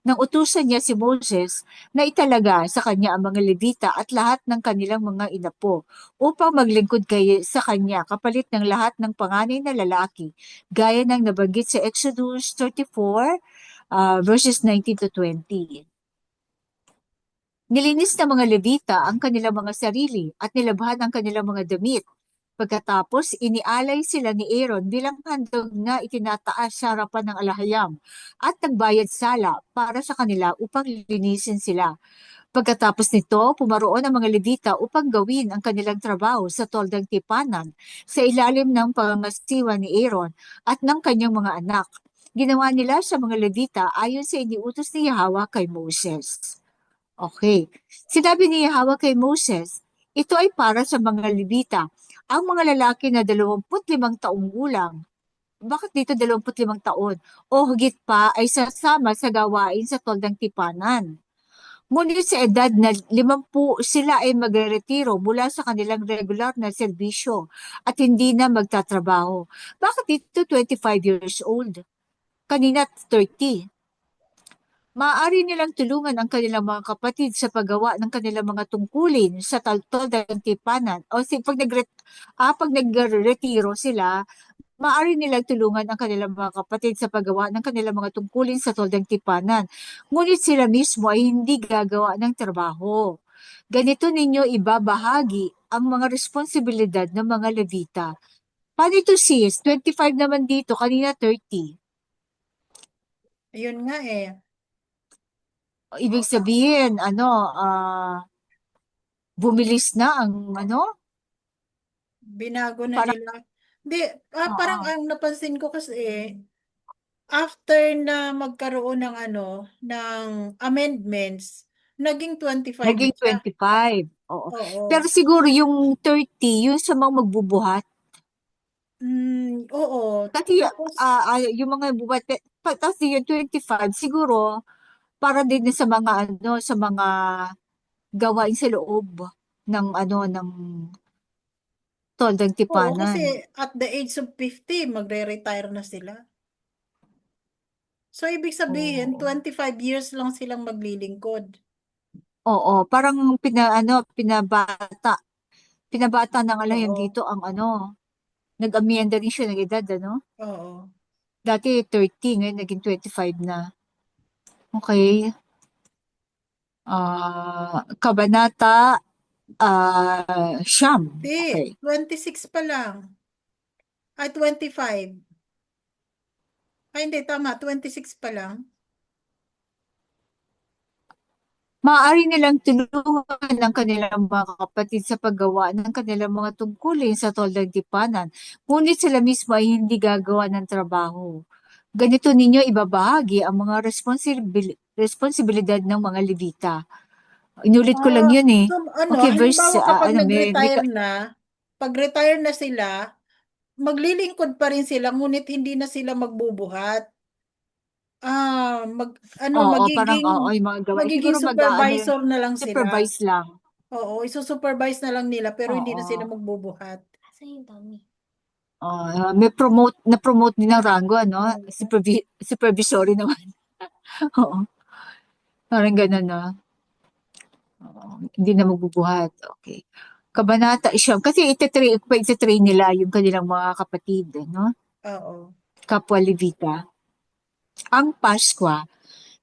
utusan niya si Moses na italaga sa kanya ang mga Levita at lahat ng kanilang mga inapo upang maglingkod sa kanya kapalit ng lahat ng panganay na lalaki, gaya ng nabanggit sa Exodus 34, verses 19 to 20. Nilinis ng mga Levita ang kanilang mga sarili at nilabhan ang kanilang mga damit. Pagkatapos, inialay sila ni Aaron bilang handog na itinataas sa harapan ng alahayam at nagbayad sala para sa kanila upang linisin sila. Pagkatapos nito, pumaroon ang mga Levita upang gawin ang kanilang trabaho sa toldang tipanan sa ilalim ng pangangasiwa ni Aaron at ng kanyang mga anak. Ginawa nila sa mga Levita ayon sa iniutos ni Yahweh kay Moses. Okay. Sinabi ni Yahweh kay Moses, ito ay para sa mga Levita, ang mga lalaki na 25 taong gulang. Bakit dito 25 taon? O higit pa ay sasama sa gawain sa toldang tipanan. Ngunit sa edad na 50, sila ay magre-retiro mula sa kanilang regular na serbisyo at hindi na magtatrabaho. Bakit dito 25 years old? Kanina 30. Maaari nilang tulungan ang kanilang mga kapatid sa paggawa ng kanilang mga tungkulin sa toldang tipanan. O pag nagre-retiro sila, maaari nilang tulungan ang kanilang mga kapatid sa paggawa ng kanilang mga tungkulin sa toldang tipanan. Ngunit sila mismo ay hindi gagawa ng trabaho. Ganito ninyo ibabahagi ang mga responsibilidad ng mga Levita. Paano ito sis? 25 naman dito, kanina 30. Ayun nga eh. Ibig sabihin, bumilis na ang Binago na parang, nila. Hindi, parang oo, ang napansin ko kasi after na magkaroon ng ng amendments, naging 25 na naging siya. 25. Oo. Pero Oo. siguro yung 30, yung sa mga magbubuhat. Oo. Kasi Tapos, yung mga bubuhat, tapos yung 25, siguro para din sa mga sa mga gawain sa loob ng ng toldang oo, tipanan. kasi at the age of 50, magre-retire na sila. So, ibig sabihin, Oo. 25 years lang silang maglilingkod. Oo, parang pinabata na nga lang yan Oo. dito ang nag-amyenda din siya ng edad, Oo. Dati 30, ngayon naging 25 na. Okay. Kabanata Siyam. Hindi, Okay. 26 pa lang. Ay, 25. Ay, hindi, tama. 26 pa lang. Maaari nilang tulungan ng kanilang mga kapatid sa paggawa ng kanilang mga tungkulin sa toldang tipanan, ngunit sila mismo ay hindi gagawa ng trabaho. Ganito ninyo ibabahagi ang mga responsibilidad ng mga Levita. Inulit ko lang yun eh. So, Okay, verse, halimbawa kapag may pag-retire na sila, maglilingkod pa rin sila, ngunit hindi na sila magbubuhat. oo, parang, oo, yung mga gawain. Magiging Siguro supervisor na lang sila. supervise lang. Oo, isusupervise na lang nila, pero hindi na sila Oo. magbubuhat. Na-promote din ng rango, Oo. Supervisory naman. Oo. Parang ganun, no? Hindi na magbubuhat. Okay. Kabanata Siyam. Kasi ititrain nila yung kanilang mga kapatid, no? Oo. Kapwa Levita. Ang Paskwa.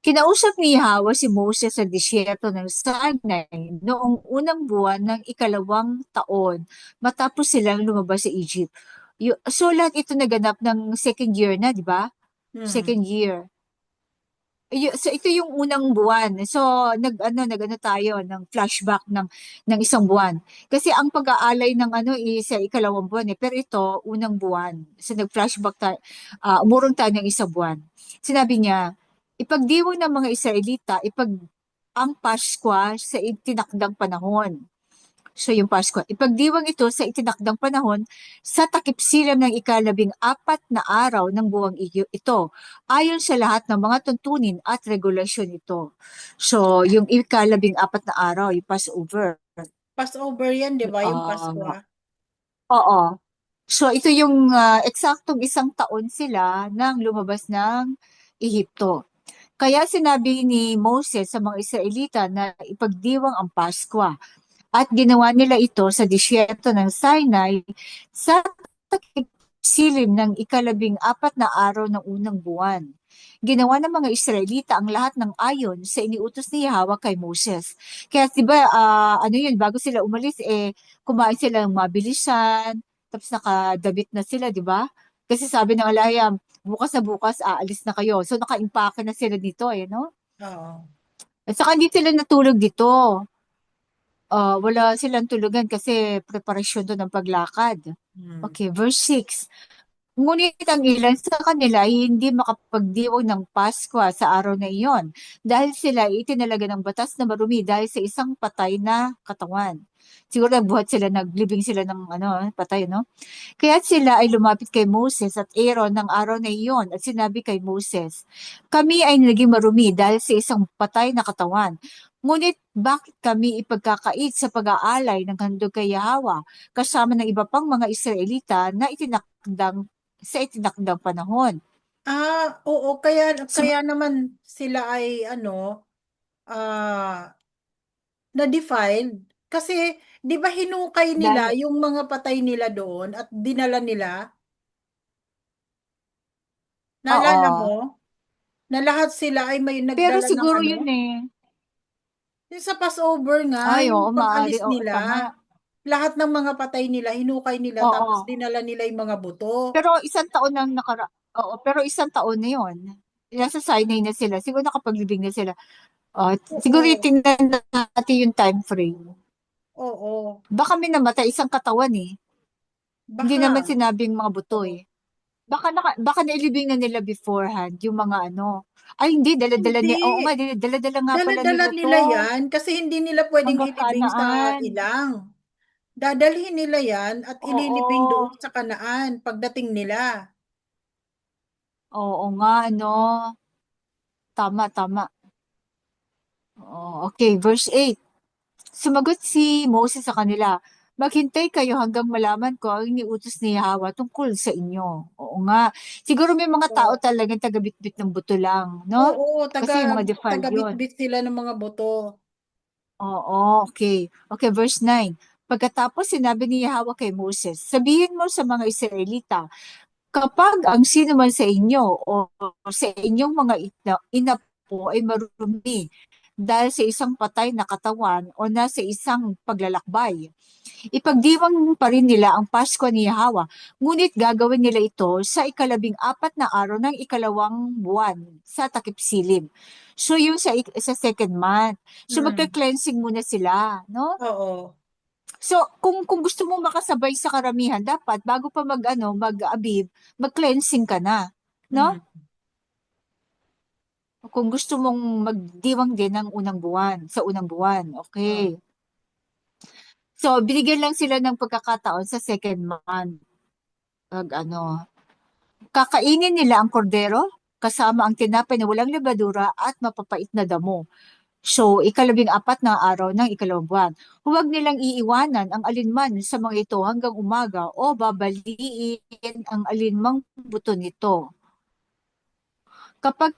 Kinausap ni Yahweh si Moses sa disyerto ng Sinai noong unang buwan ng ikalawang taon matapos silang lumabas sa Egypt. So lahat ito naganap ng second year na, di ba? Mhm. Second year. So ito yung unang buwan. So nag-ano tayo ng flashback ng isang buwan. Kasi ang pag-aalay ng ano is ikalawang buwan eh. Pero ito unang buwan. So nag-flashback tayo, umurong tayo ng isang buwan. Sinabi niya, ipagdiwang ng mga Israelita, ang Paskwa sa itinakdang panahon. So yung Pasko, ipagdiwang ito sa itinakdang panahon sa takipsilam ng ikalabing-apat na araw ng buwang ito, ayon sa lahat ng mga tuntunin at regulasyon ito. So yung ikalabing-apat na araw, yung Passover. Passover yan, di ba? Yung Ah, Paskwa. oo. So ito yung eksaktong isang taon sila nang lumabas ng Ehipto. Kaya sinabi ni Moses sa mga Israelita na ipagdiwang ang Paskwa. At ginawa nila ito sa disyerto ng Sinai sa silim ng ikalabing-apat na araw ng unang buwan. Ginawa ng mga Israelita ang lahat ng ayon sa iniutos ni Yahweh kay Moses. Kaya 'di ba ano yun, bago sila umalis kumain sila ng mabilisan, tapos nakadabit na sila, 'di ba? Kasi sabi ng alayam, bukas na bukas aalis na kayo. So nakaimpake na sila dito no? Oo. At saka hindi sila natulog dito. Wala silang tulugan kasi preparasyon doon ng paglakad. Mhm. Okay, verse 6. Ngunit ang ilan sa kanila ay hindi makapagdiwang ng Paskwa sa araw na iyon dahil sila ay itinalaga ng batas na marumi dahil sa isang patay na katawan. Siguro nagbuhat sila, naglibing sila ng patay, no? Kaya sila ay lumapit kay Moses at Aaron ng araw na iyon at sinabi kay Moses, kami ay naging marumi dahil sa isang patay na katawan. Ngunit bakit kami ipagkakait sa pag-aalay ng handog kay Yahawa kasama ng iba pang mga Israelita na itinakdang panahon? Oo, kaya Sum- kaya naman sila ay na-defiled kasi 'di ba hinukay nila dahil, yung mga patay nila doon at dinala nila? Naalala oo. mo? Na lahat sila ay may Pero nagdala ng siguro yun eh. yung sa Passover nga, Ay, yung oo, maaari. pag-alis Oo, nila, tama. lahat ng mga patay nila, hinukay nila tapos Oo. dinala nila yung mga buto. Pero isang taon nang Oo, pero isang taon na yun. Nasa Sinai na sila. Siguro nakapaglibing na sila. Siguro Oo, tingnan natin yung time frame. oo, Baka may namatay isang katawan eh. Hindi baka, naman sinabing mga buto oo. eh. Baka nailibing na nila beforehand yung mga Ay, hindi. Dala-dala Hindi, niya. Oo nga, dala-dala nga pala dala-dala nila to. nila yan kasi hindi nila pwedeng Hanggang ilibing sa Kanaan. ilang. Dadalhin nila yan at ililibing Oo. doon sa Kanaan pagdating nila. Oo nga, Tama, tama. Okay, verse 8. Sumagot si Moses sa kanila, maghintay kayo hanggang malaman ko ang iniutos ni Yahweh tungkol sa inyo. Oo nga. Siguro may mga tao Oo, talagang taga-bitbit ng buto lang, no? oo, Kasi yung mga defiled yun. taga-bitbit sila ng mga buto. Oo, okay. Okay, verse 9. Pagkatapos sinabi ni Yahweh kay Moses, sabihin mo sa mga Israelita, kapag ang sino man sa inyo o sa inyong mga inapo ay marumi dahil sa isang patay na katawan o nasa isang paglalakbay, ipagdiwang pa rin nila ang Pasko ni Yahweh, ngunit gagawin nila ito sa ikalabing-apat na araw ng ikalawang buwan sa takip silim. So yung sa second month. So Mm, magka-cleansing muna sila, no? oo. So kung gusto mo makasabay sa karamihan, dapat bago pa mag-abib, mag-cleansing ka na, no? Mm, Kung gusto mong magdiwang din ng unang buwan, sa unang buwan, okay. oo. So binigyan lang sila ng pagkakataon sa second month. Pag kakainin nila ang kordero kasama ang tinapay na walang lebadura at mapapait na damo. So, ikalabing-apat na araw ng ikalawang buwan. Huwag nilang iiwanan ang alinman sa mga ito hanggang umaga o babaliin ang alinmang buto nito. Kapag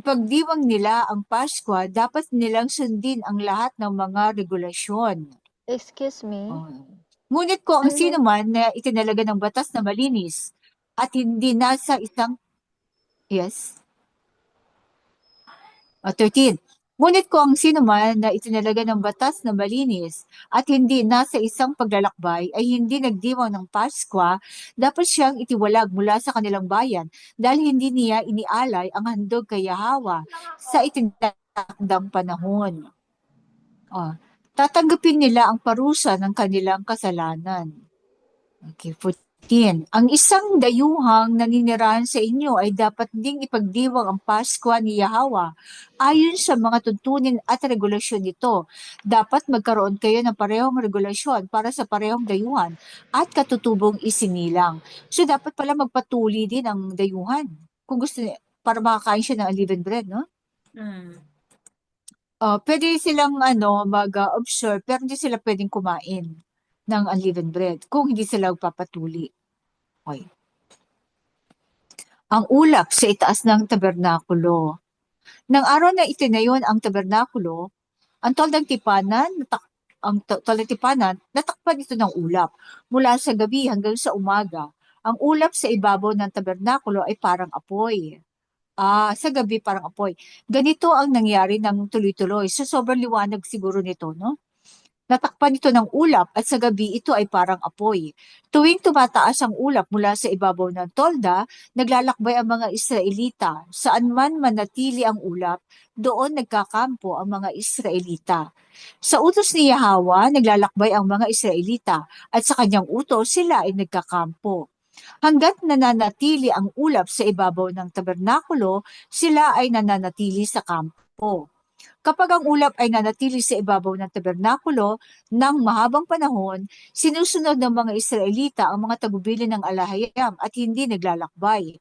pagdiwang nila ang Pasko, dapat nilang sundin ang lahat ng mga regulasyon. Excuse me. Oh. Ngunit kung ang Ano? sino man na itinalaga ng batas na malinis at hindi nasa isang, yes, 13. Ngunit kung ang sino man na itinalaga ng batas na malinis at hindi nasa isang paglalakbay ay hindi nagdiwang ng Paskwa, dapat siyang itiwalag mula sa kanilang bayan dahil hindi niya inialay ang handog kay Yahawa sa itinakdang panahon. Oh, tatanggapin nila ang parusa ng kanilang kasalanan. Okay, 14. Ang isang dayuhang naninirahan sa inyo ay dapat ding ipagdiwang ang Paskwa ni Yahawa ayon sa mga tuntunin at regulasyon nito. Dapat magkaroon kayo ng parehong regulasyon para sa parehong dayuhan at katutubong isinilang. So dapat pala magpatuli din ang dayuhan kung gusto niya, para makakain siya ng unleavened bread, no? Mm. Pwede silang mag-observe pero hindi sila pwedeng kumain ng unleavened bread kung hindi sila magpapatuli. Okay. Ang ulap sa itaas ng tabernakulo. Nang araw na itinayon ang tabernakulo, ang toldang tipanan, natakpan ito ng ulap. Mula sa gabi hanggang sa umaga, ang ulap sa ibabaw ng tabernakulo ay parang apoy. Sa gabi parang apoy. Ganito ang nangyari ng tuloy-tuloy. So sobrang liwanag siguro nito, no? Natakpan ito ng ulap at sa gabi ito ay parang apoy. Tuwing tumataas ang ulap mula sa ibabaw ng tolda, naglalakbay ang mga Israelita. Saan man manatili ang ulap, doon nagkakampo ang mga Israelita. Sa utos ni Yahawa, naglalakbay ang mga Israelita at sa kanyang utos sila ay nagkakampo. Hanggat nananatili ang ulap sa ibabaw ng tabernakulo, sila ay nananatili sa kampo. Kapag ang ulap ay nanatili sa ibabaw ng tabernakulo ng mahabang panahon, sinusunod ng mga Israelita ang mga tagubilin ng alahayam at hindi naglalakbay.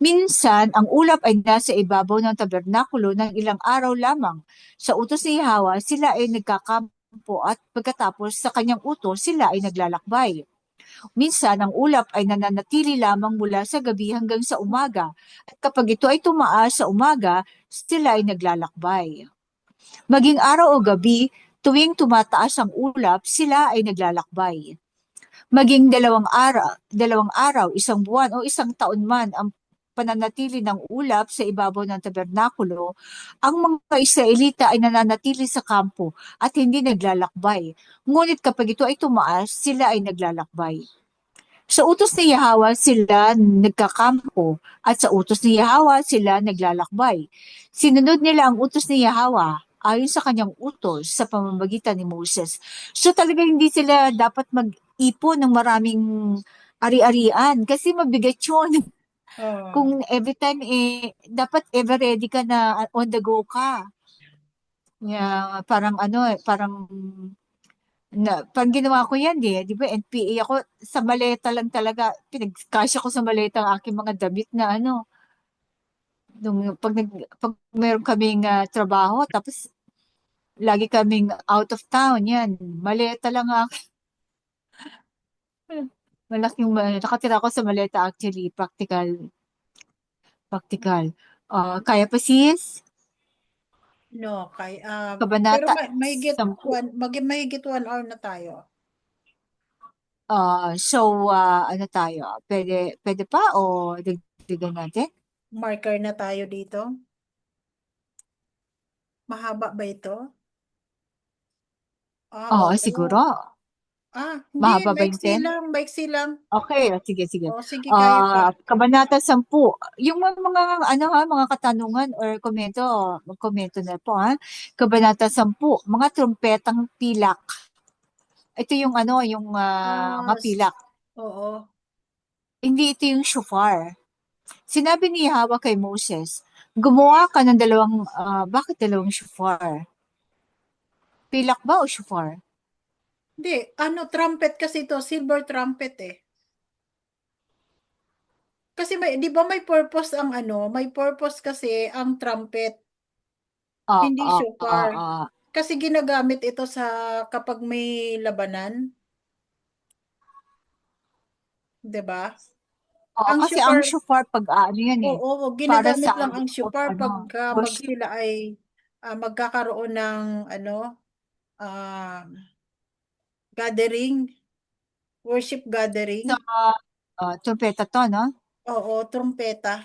Minsan, ang ulap ay nasa ibabaw ng tabernakulo ng ilang araw lamang. Sa utos ni Yahawa, sila ay nagkakampo at pagkatapos sa kanyang utos, sila ay naglalakbay. Minsan, ang ulap ay nananatili lamang mula sa gabi hanggang sa umaga. At kapag ito ay tumaas sa umaga, sila ay naglalakbay. Maging araw o gabi, tuwing tumataas ang ulap, sila ay naglalakbay. Maging dalawang araw, isang buwan o isang taon man ang pananatili ng ulap sa ibabaw ng tabernakulo, ang mga Israelita ay nananatili sa kampo at hindi naglalakbay. Ngunit kapag ito ay tumaas, sila ay naglalakbay. Sa utos ni Yahawa sila nagkakampo at sa utos ni Yahawa sila naglalakbay. Sinunod nila ang utos ni Yahawa ayon sa kanyang utos sa pamamagitan ni Moses. So talaga hindi sila dapat mag-ipon ng maraming ari-arian kasi mabigat yun. Oh. Kung every time dapat ever ready ka na on the go ka. Parang pag ginawa ko yan di ba, NPA ako, sa maleta lang talaga, pinagkasya ko sa maleta ang aking mga damit na pag meron kaming trabaho, tapos lagi kaming out of town, yan, maleta lang malaking, nakatira ko sa maleta actually, practical. Kaya pa sis? No, pero Kabanata mahigit 10. mahigit 1 hour na tayo. Ano tayo? Pwede pa o dagdagan natin? Marker na tayo dito. Mahaba ba ito? Oo, Oo. siguro. Hindi, Mahaba ba yung 10? maiksi lang. Okay, sige. Sige, kaya pa. Kabanata 10. Yung mga katanungan or komento, magkomento na po ha. Kabanata 10, mga trumpetang pilak. Ito yung mga pilak. Oo. Hindi ito yung shofar. Sinabi ni Yahweh kay Moses, gumawa ka ng bakit dalawang shofar? Pilak ba o shofar? Hindi, trumpet kasi ito, silver trumpet eh. Kasi di ba may purpose may purpose kasi ang trumpet, hindi shofar. Kasi ginagamit ito kapag may labanan. 'Di ba? Oo, Ang kasi ang shofar, shofar pag ano yan eh, oo, para ginagamit sa lang ang shofar ano, pagka worship sila ay magkakaroon ng ano, ah, gathering, worship gathering. sa trumpeta to, no? Oo, trumpeta.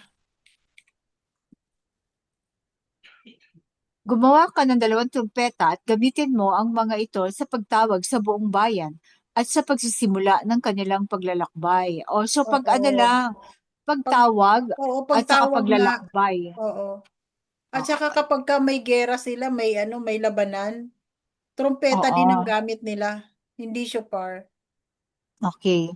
Gumawa ka ng 2 trumpeta at gamitin mo ang mga ito sa pagtawag sa buong bayan at sa pagsisimula ng kanilang paglalakbay. O so pag ano Oo. lang, Pag, pagtawag oo, at saka pagtawag nga. paglalakbay. Oo. At saka Oo. kapag ka may gera sila, may ano, may labanan, trumpeta din ang Oo. gamit nila, hindi shofar. Okay.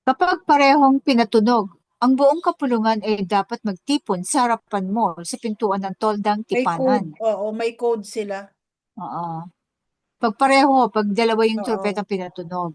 Kapag parehong pinatunog, ang buong kapulungan ay dapat magtipon sa harapan mo sa pintuan ng toldang May code, tipanan. oo, may code sila. Oo. Pag pareho, pag dalawa yung Oo. trumpetang pinatunog.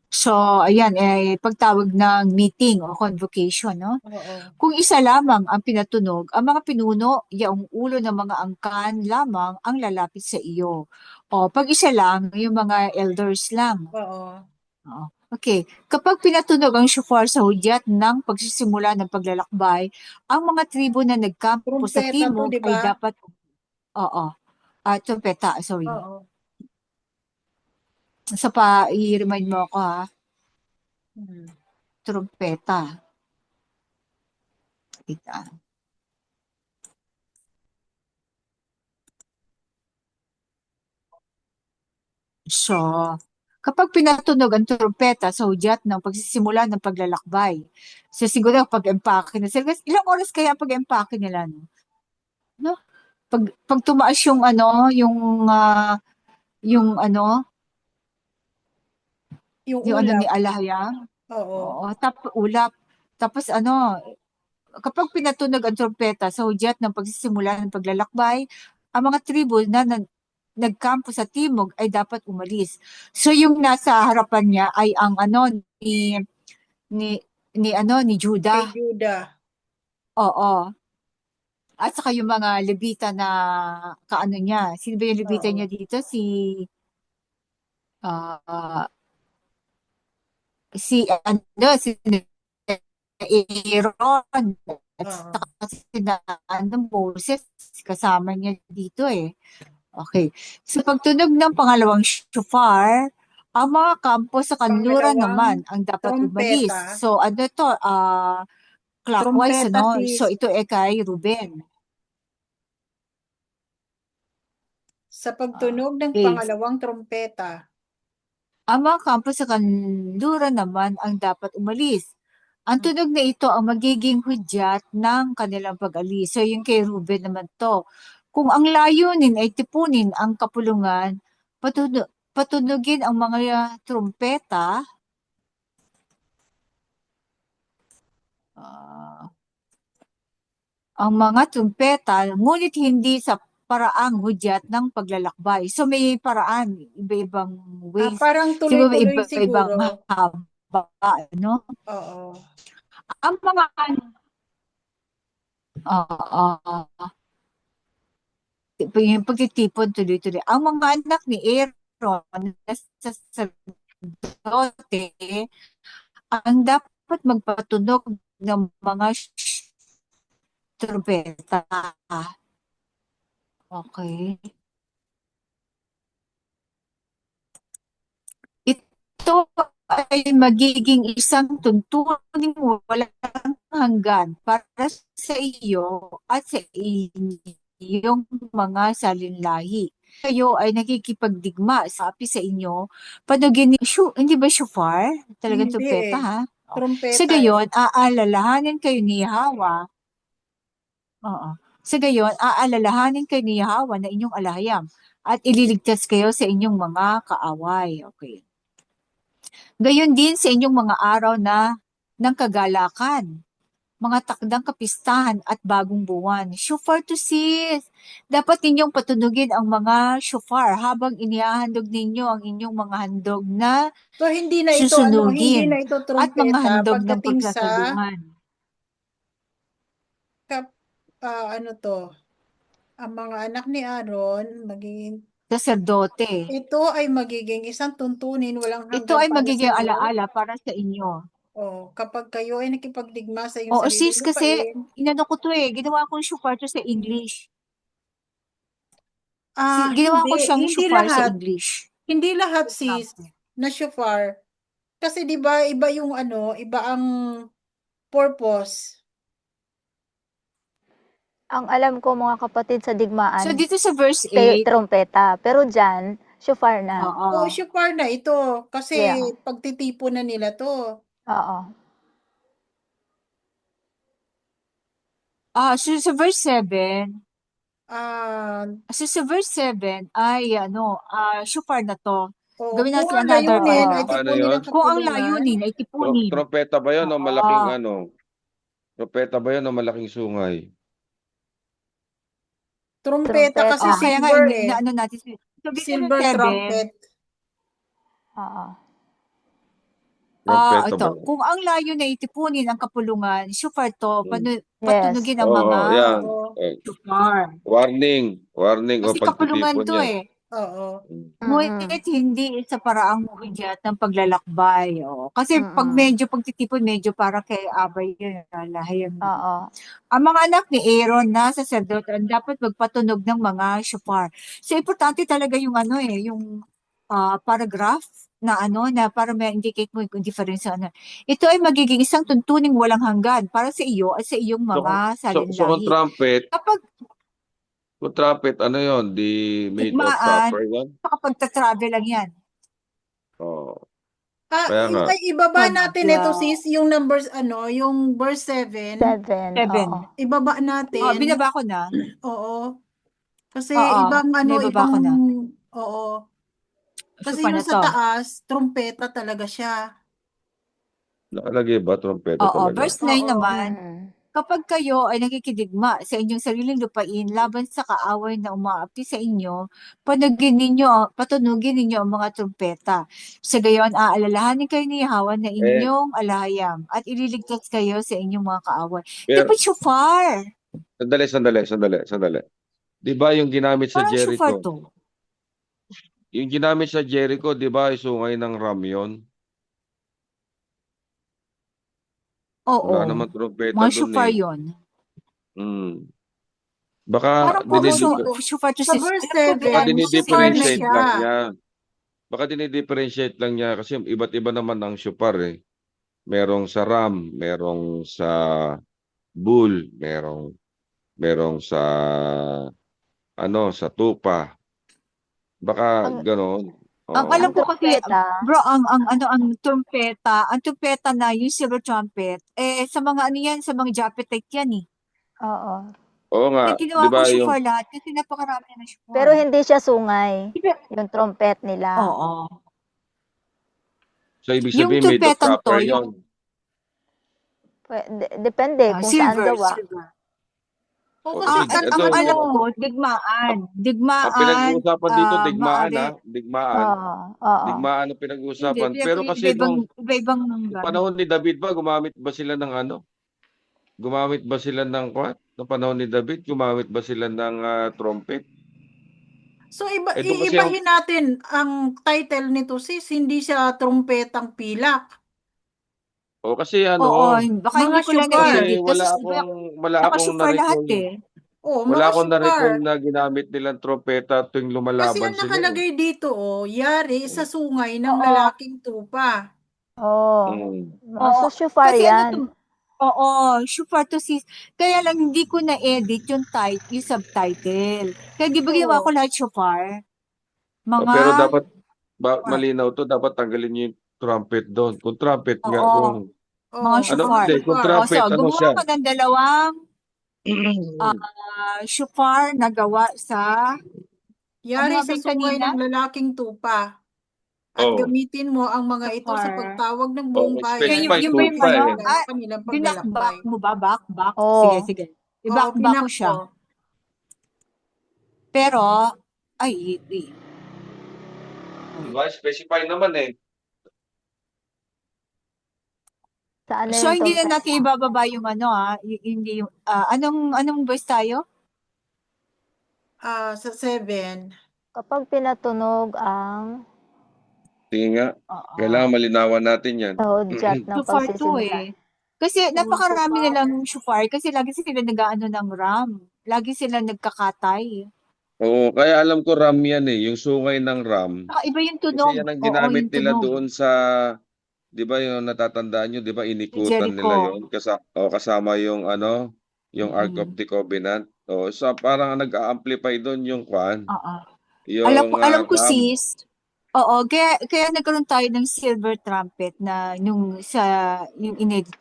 So, ayan, pagtawag ng meeting o convocation, no? Oo. Kung isa lamang ang pinatunog, ang mga pinuno, yaong ulo ng mga angkan lamang ang lalapit sa iyo. O, pag isa lang, yung mga elders lang. Oo. Oo. Okay. Kapag pinatunog ang shofar sa hudyat ng pagsisimula ng paglalakbay, ang mga tribo na nagkampo sa Trumpeta to, timog di ay ba? dapat, oo, trumpeta, sorry. Oo. Sa pa, i-remind mo ako ha, Hmm. trumpeta. Kita. So, kapag pinatunog ang trumpeta sa hudyat ng pagsisimula ng paglalakbay, so siguro pag-empake na sila, kasi ilang oras kaya pag-empake nila, no? No? Pag tumaas yung ano, yung ano, Yung yung ano ni ulap. Alahayang, Oo. oo, ulap. Tapos ano, kapag pinatunog ang trompeta sa hudyat ng pagsisimula ng paglalakbay, ang mga tribo na nagkampo sa timog ay dapat umalis. So yung nasa harapan niya ay ang ano ni ni Kay Judah. Judah. Oo. At saka yung mga Levita na kaano niya. Sino ba yung Levita Oo. niya dito? Ah, si Aaron at Oo. saka Moses kasama niya dito eh. Okay. Sa pagtunog ng pangalawang shofar, ang mga kampo sa kanluran Pangalawang naman ang dapat umalis. trumpeta. So ano to, clockwise Trumpeta ano. sis. So ito kay Ruben. Sa pagtunog ng Okay. pangalawang trumpeta. Ang mga kampo sa kanluran naman ang dapat umalis. Ang tunog na ito ang magiging hudyat ng kanilang pag-alis. So yung kay Ruben naman to. Kung ang layunin ay tipunin ang kapulungan, patunugin ang mga trumpeta, ah, ang mga trumpeta, ngunit hindi sa paraang hudyat ng paglalakbay. So may paraan, iba-ibang ways. Parang Siguro may tuloy-tuloy iba-ibang siguro. haba, no? Oo. Ang mga uh, yung pagtitipon tuloy-tuloy. Ang mga anak ni Aaron na sacerdote ang dapat magpatunog ng mga trumpeta. Okay. Ito ay magiging isang tuntuning walang hanggan para sa iyo at sa iyong mga salinlahi. Kayo ay nakikipagdigma sa api sa inyo, panugin ni hindi ba shofar? Talagang Hindi trumpeta eh. ha? Sa Trumpeta eh. gayon, aalalahanin kayo ni Yahwa. Oo. Sa gayon, aalalahanin kayo ni Yahwa na inyong alahayam at ililigtas kayo sa inyong mga kaaway. Okay. Gayon din sa inyong mga araw ng kagalakan, mga takdang kapistahan at bagong buwan. Shofar to sis! Dapat ninyong patunugin ang mga shofar habang inihahandog ninyo ang inyong mga handog na So hindi na ito ano, hindi na susunugin ito at mga trumpeta handog ng pagdating sa pagsasalungan. ano to, ang mga anak ni Aaron magiging Saserdote. ito ay magiging isang tuntunin walang Ito hanggan ay para sa magiging iyo. alaala para sa inyo. Kapag kayo ay nakipagdigma sa iyong Oo, sariling sis, kasi lupain, inano ko to eh. Ginawa kong shofar to sa English. Ginawa ko siyang hindi shofar sa lahat. English. Hindi lahat, For sis, example. na shofar. Kasi 'di ba iba yung iba ang purpose. Ang alam ko mga kapatid sa So, digmaan, dito sa verse 8, trompeta. Pero dyan, shofar na. oo. Shofar na ito kasi Yeah. pagtitipon na nila 'to. Oo. So sa verse 7, Ah, ay shofar na to. Gawin kung natin ang another layunin one. ay Paano tipunin yun? ang Kung ang kapulungan, layunin ay tipunin. Trompeta ba yun o Oo. malaking Trompeta ba yun o malaking sungay? trumpeta kasi Trompeta. Kaya nga, silver inaano natin. So, dito sa silver 7, trumpet. Oo. Trompeta ba ito. yun? Kung ang layon ay tipunin ang kapulungan, shofar to, Hmm. patunugin ang Oo, mga yan. Oo. shofar. Warning o Kasi kapulungan pagtitipon to yan. eh. Oo. Ngunit hindi sa paraang hudyat ng paglalakbay. Kasi pag medyo pagtitipon, medyo para kay Abay yun, lahayag. Oo. Ang mga anak ni Aaron na sacerdote ang dapat magpatunog ng mga shofar. So, importante talaga yung yung paragraph na para ma-indicate mo yung difference sa ano. Ito ay magiging isang tuntuning walang hanggan para sa iyo at sa iyong mga So kung salinlahi. Kapag trumpet, ano yun? The made of digmaan, copper yan? kapag travel lang yan. Oo. Kaya nga. Ibaba Pag, natin ito sis, yung numbers yung verse 7, 7. 7. Oo. ibaba natin. Binaba ko na. Oo. Kasi Oo, ibang naibaba ko na. oo. Kasi Shofar yung na sa to. taas, trumpeta talaga siya. Nakalagay ba? Trompeta Oo, talaga. verse 9 Oo. naman. Kapag kayo ay nakikidigma sa inyong sariling lupain laban sa kaaway na umaapi sa inyo, patunugin ninyo ang mga trumpeta. Sa gayon, aalalahanin kayo ni Yahweh na inyong alahayam at ililigtas kayo sa inyong mga kaaway. Pero, Dapat shofar. sandali. Di ba yung ginamit sa Parang shofar Jericho? to. Yung ginamit sa Jericho, di ba, sungay ng ram yun? Wala Oo, naman trompeta mga dun shofar eh. yun. Baka Parang puro shofar to Sa sis. verse baka 7, shofar na dinidifferentiate siya. lang niya. Baka dinidifferentiate lang niya kasi iba't iba naman ang shofar eh. Merong sa ram, merong sa bull, merong sa sa tupa. Baka gano'n. Ang Oo. alam ko kasi, Trompeta. bro, ang trumpeta na yung silver trumpet, sa mga yan, sa mga Japetite yan eh. Oo. Oo nga, Kaya di ginawa ko ba yung shofar lahat kasi napakarami na shofar. Pero hindi siya sungay. Yung trumpet nila. Oo. so ibig Yung sabihin made of trumpetang to, copper yung yun. Depende kung saan silver. gawa. O O, kasi sige, Ang ito, alam ko, digmaan. ang pinag-uusapan dito, digmaan Maari. digmaan. Oo. Digmaan ang Hindi, pinag-uusapan. Pero kasi iba-ibang nung panahon ni David ba, gumamit ba sila ng Gumamit ba sila ng Noong panahon ni David, gumamit ba sila ng trumpet? So Doon kasi ibahin natin ang title nito sis, hindi siya trumpetang pilak. kasi Oo, baka Mga hindi ko lang shofar. na-edit. Kasi wala akong naka-shofar lahat na-recall. eh. Wala Mga akong shofar. na-recall na ginamit nilang trompeta tuwing Kasi lumalaban ang sila. nakalagay dito, yari sa sungay ng Oo. lalaking tupa. Oo. Oo. So, shofar Kasi yan. shofar to sis. Kaya lang hindi ko na-edit yung subtitle. Kaya di ba ginawa ko lahat shofar? Pero dapat Shofar. malinaw to, dapat tanggalin niyo yung trumpet doon. Kung trumpet nga, Oo. Mga shofar. Kung trumpet, So, gumawa ko ng dalawang shofar na gawa sa Yari nga ba sa yung sungay kanina? ng lalaking tupa. At gamitin mo ang mga ito sa Shofar. pagtawag ng buong bayan. specify Yung ba yung tupa eh. Kanilang binakbak paglalakbay. mo ba? Bakbak? Oo. Sige. Ibakbak ko siya. Pero, Diba? Specify naman eh. Saan so yung hindi na trumpet? natin ibababa yung hindi yung, anong verse tayo? Sa 7. Kapag pinatunog ang Sige nga, Oo. kailangan malinawan natin yan. Hudyat ng Shofar to pagsisimula. eh. Kasi napakarami nilang shofar kasi lagi sila nag-aano ng ram. Lagi sila nagkakatay. Oo, kaya alam ko RAM yan eh, yung sungay ng RAM. Saka iba yung Kasi tunog. yan ang Oo, ginamit yung nila tunog. doon sa, di ba yung natatandaan nyo, di ba inikutan Jericho. nila yon kasama yung ano, yung Ark of Mm. the Covenant. O, so parang nag-a-amplify doon yung kwan, Oo. yung Alam ko RAM. sis, oo, kaya nagkaroon tayo ng silver trumpet na yung inedit.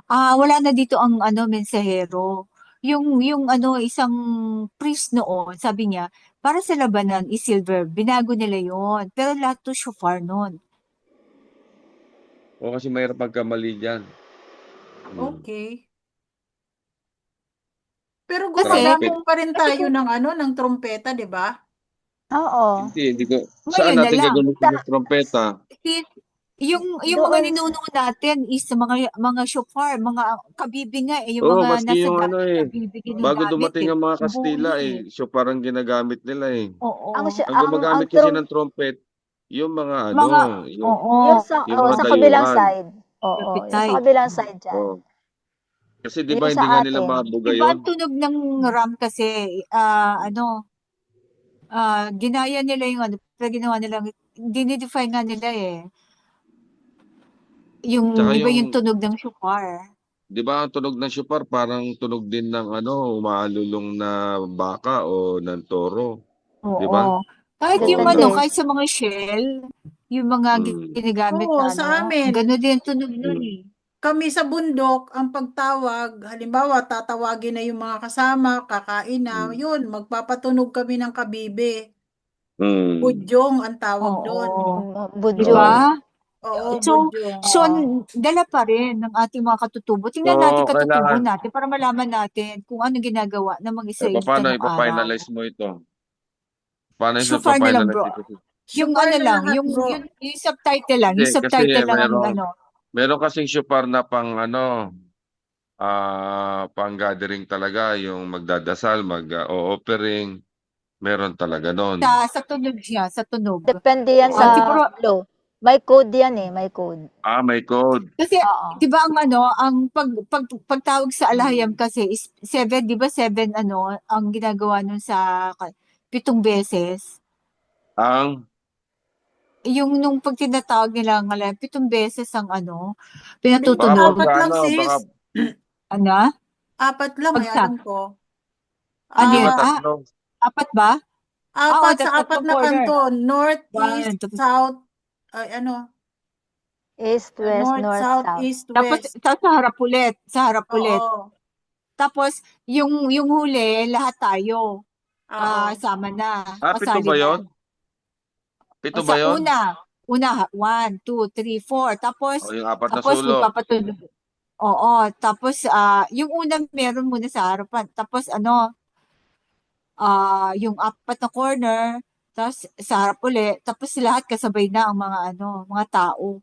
Wala na dito ang ano mensahero. Yung ano isang priest noon, sabi niya, para sa labanan is silver. Binago nila yon. Pero lahat to shofar noon. O kasi mayroon pagkamali dyan. Okay. Pero Kasi Trumpet. gumagamit pa rin kasi tayo kung ng ano, ng trompeta, 'di ba? Oo. Hindi ko. Saan ngayon na natin lang, gagamitin yung trompeta? si- yung mga Doon, ninuno natin is mga shofar, mga kabibi nga yung Oo, mga maski nasa yung ano dagat eh. kabibi Bago ginagamit dumating ang mga Kastila buni. eh, so parang ginagamit nila eh. Oo. Ang ang gumagamit kasi ng trumpet, yung mga ano, Mga, oo, yung sa, yung mga sa kabilang dayuhan. side. Oo, yung sa appetite. kabilang side dyan. Oh. Kasi di ba Yung hindi nga sa nila atin. mabuga Iba yun? ang tunog ng RAM kasi, ginaya nila yung ano, pero ginawa nila, dinidefine nga nila eh. Tsaka Iba yung yung, tunog ng shofar. di ba ang tunog ng shofar parang tunog din ng ano, umaalulong na baka o ng toro. Di ba? Oo. Kahit yung Oo, Depende. ano, kahit sa mga shell, yung mga mm, ginagamit Oo, na sa ano, amin, gano'n din yung tunog nun mm, eh. kami sa bundok, ang pagtawag, halimbawa, tatawagin na yung mga kasama, kakain na, mm, yun, magpapatunog kami ng kabibe. mm. Budyong ang tawag doon. Oo. Di Budyong. Oo. ba? Oo, So, budyong. so, Oo. dala pa rin ng ating mga katutubo. So, Tingnan natin katutubo kailangan, natin para malaman natin kung ano ginagawa ng mga Israelita paano nung ipa-finalize araw. mo ito? Paano Shofar na lang bro. ipa-finalize ito? Yung Shofar ano na lang, lahat, bro. yung subtitle lang, Hindi, yung kasi subtitle lang ang meron, ano. meron kasing shofar na pang ano, pang gathering talaga, yung magdadasal, mag-offering, meron talaga nun. Sa tunog siya, sa tunog. Depende yan sa Siguro, flow. May code yan eh, may code. May code. kasi, Oo. di ba ang ano, ang pagtawag sa alahayam kasi is 7, di ba 7 ano, ang ginagawa nun sa 7 beses. Ang, Yung nung pag tinatawag nila ng alarm, 7 beses ang ano, Hindi, baka pinatutunog. apat pagka lang, ano, baka, sis. Ano? Apat lang, ay Pagta. alam ko. Ano hindi ba yun? Ah, tatlo? 4 ba? Oo, apat sa apat tatlong na corner. kanton. North, 1, east, 2, south, ay ano, East, west, north, north, south, south. east, tapos west. sa harap ulit, sa harap ulit. Oo, Tapos yung huli, lahat tayo oo. sama na, 7 kasali ba na. yun? 7 O ba sa yun? una 1, 2, 3, 4. O yung apat na Tapos sulok. magpapatunog. Oo, tapos yung una meron muna sa harapan. Tapos yung apat na corner, tapos sa harap ulit, tapos lahat kasabay na ang mga mga tao.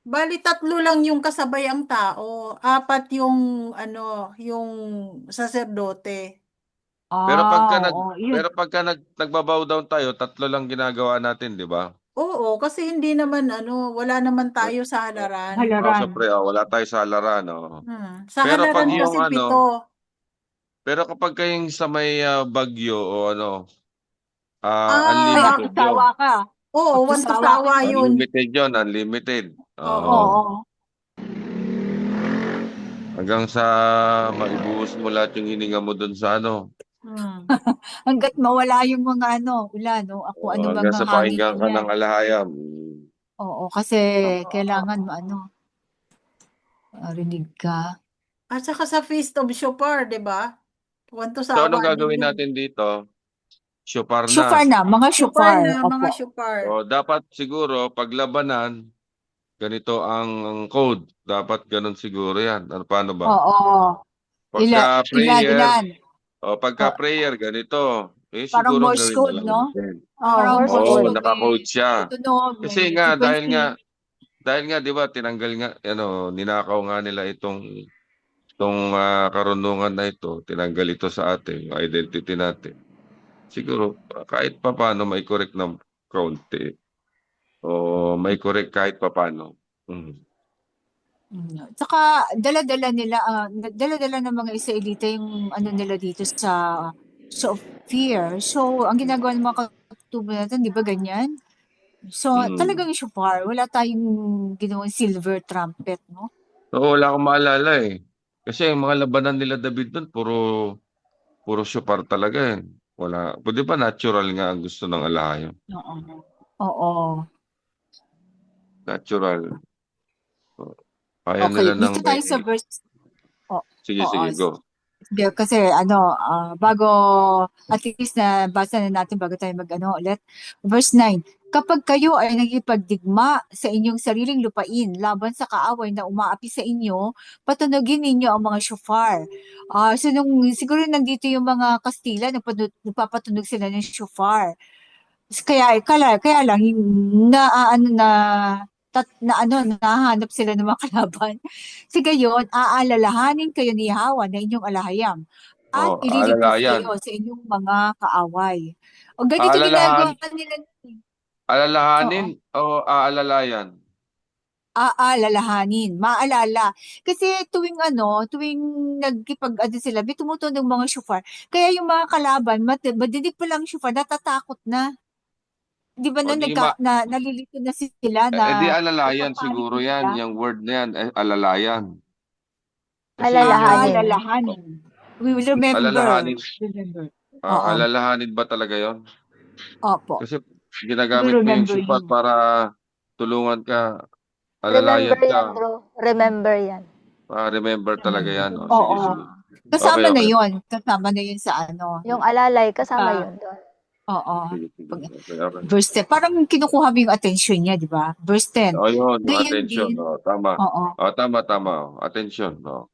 Bali, tatlo lang yung kasabay ang tao. Apat yung, ano, yung saserdote. Oo, yun. Pero pagka nagbabow down tayo, tatlo lang ginagawa natin, di ba? Oo, kasi hindi naman, ano, wala naman tayo sa halaran. Halaran. Siyempre, wala tayo sa halaran, Sa Pero pag halaran yung kasi ano, 7. pero kapag kayong sa may Bagyo o ano, Ay, Ah, unlimited yun. apusawa ka. oo, Apusawa ka. wantusawa yun. Unlimited yun, unlimited. Oo. Oo. Hanggang sa maibuhos mo lahat yung hininga mo dun sa ano. Hmm. Hanggat mawala yung mga ulan, ako ano Hanggang mga sa hangin pakinggan ka niyan. ng alahayam. Oo, kasi Oo, kailangan oo. rinig ka. At saka sa Feast of Shofar, di ba? So, Wantusawa anong din gagawin yun. natin dito? Shofar Shofar na. na, mga Shofar shofar. na, mga Opo. shofar. O, dapat siguro, paglabanan, ganito ang code. Dapat ganun siguro yan. Paano ba? Oo. Pagka prayer, Ilan. pagka O, prayer, ganito. parang Siguro ang Morse gawin na code, lang no? natin. Oo, Parang Morse Morse Oo, code. code. naka-code May siya. tunog, Kasi may nga, frequency. dahil nga, di ba, tinanggal nga, ninakaw nga nila itong karunungan na ito, tinanggal ito sa ating identity natin. Siguro, kahit pa paano may correct ng kaunti. O may correct kahit papaano. Mm. Tsaka dala-dala ng mga Israelita yung ano nila dito sa Ophir. So, ang ginagawa ng mga katutubo natin, di ba ganyan? So, Mm. talagang shofar. Wala tayong ginawang silver trumpet, no? Oo, wala akong maalala eh. Kasi yung mga labanan nila David doon, puro syupar talaga eh. Wala. Pwede ba natural nga ang gusto ng alahayo? Oo. Oo. Natural. Kaya Okay, nila ng dito may... tayo sa verse. Oo. Sige, Oo. sige, go. Kasi bago at least na basa na natin bago tayo ulit. Verse 9. Kapag kayo ay nagipagdigma sa inyong sariling lupain laban sa kaaway na umaapi sa inyo, patunugin ninyo ang mga shofar. So siguro nandito yung mga Kastila, nagpapatunog sila ng shofar. Kaya lang yung nahanap sila ng mga kalaban. Sa gayon, aalalahanin kayo ni Yahweh na inyong alahayam at Oh, ililigtas alalayan. kayo sa inyong mga kaaway. O ganito Aalalahan, ginagawa nila. Oo. alalahanin o aalalayan? Aalalahanin, maalala. Kasi tuwing nagkipag-ano sila, may tumutunog mga shofar. Kaya yung mga kalaban, madidig pa lang shofar, natatakot na. Di ba O di ma... nalilito na sila di na alalayan ipapanik siguro na yan. sila? Yung word na yan, alalayan. Kasi yun yung Alalahanin. Aalalahanin. We will remember. alalahanin. Remember. Oo. Alalahanin ba talaga yon? Opo. Kasi We ginagamit mo yung remember syupar you. para tulungan ka, Remember alalayan yan, ka, bro. Remember yan. remember talaga Remember. yan. O, sige, Oo. sige. Okay, Kasama na okay. yon. Kasama na yun sa ano. Yung alalay, kasama Sa, yun doon. oo. Sige, sige. Pag- Okay, okay. Verse 10. Parang kinukuha mo yung attention niya, di ba? Verse 10. O, yun, Gayon attention. din. O, tama. Oo. O, tama, tama. O, attention. O.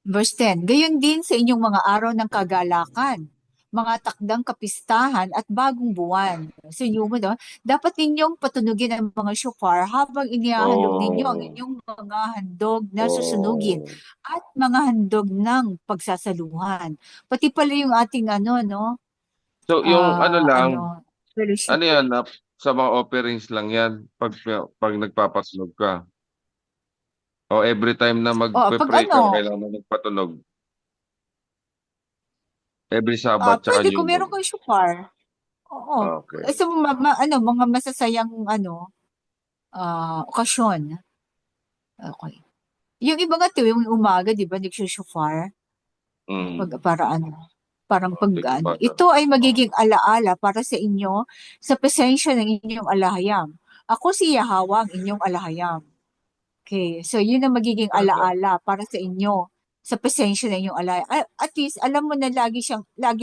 Verse 10, gayon din sa inyong mga araw ng kagalakan, mga takdang kapistahan at bagong buwan. Sa inyo mo, no? Dapat ninyong patunugin ang mga shofar habang inihahandog ninyo ang Oh, inyong mga handog na susunugin oh. at mga handog ng pagsasaluhan. Pati pala yung ating So, yung ano lang, fellowship. ano yan, sa mga offerings lang yan, pag nagpapatunog ka. O every time na Pag magpe-pray ka, kailangan mo magpatunog. Every Sabbath tsaka pwede New kung meron Moon. kang shofar. Oo. Okay. Sa mga masasayang okasyon. Okay. Yung iba nga tuwing umaga, di ba, nagsushofar? Mm. Parang pag Sige, bata. ito ay magiging alaala para sa inyo sa presensya ng inyong alahayam. Ako si Yahweh, ang inyong alahayam. Okay, so yun ang magiging Bata. alaala para sa inyo sa presensya ng inyong alahayam. At least, alam mo na lagi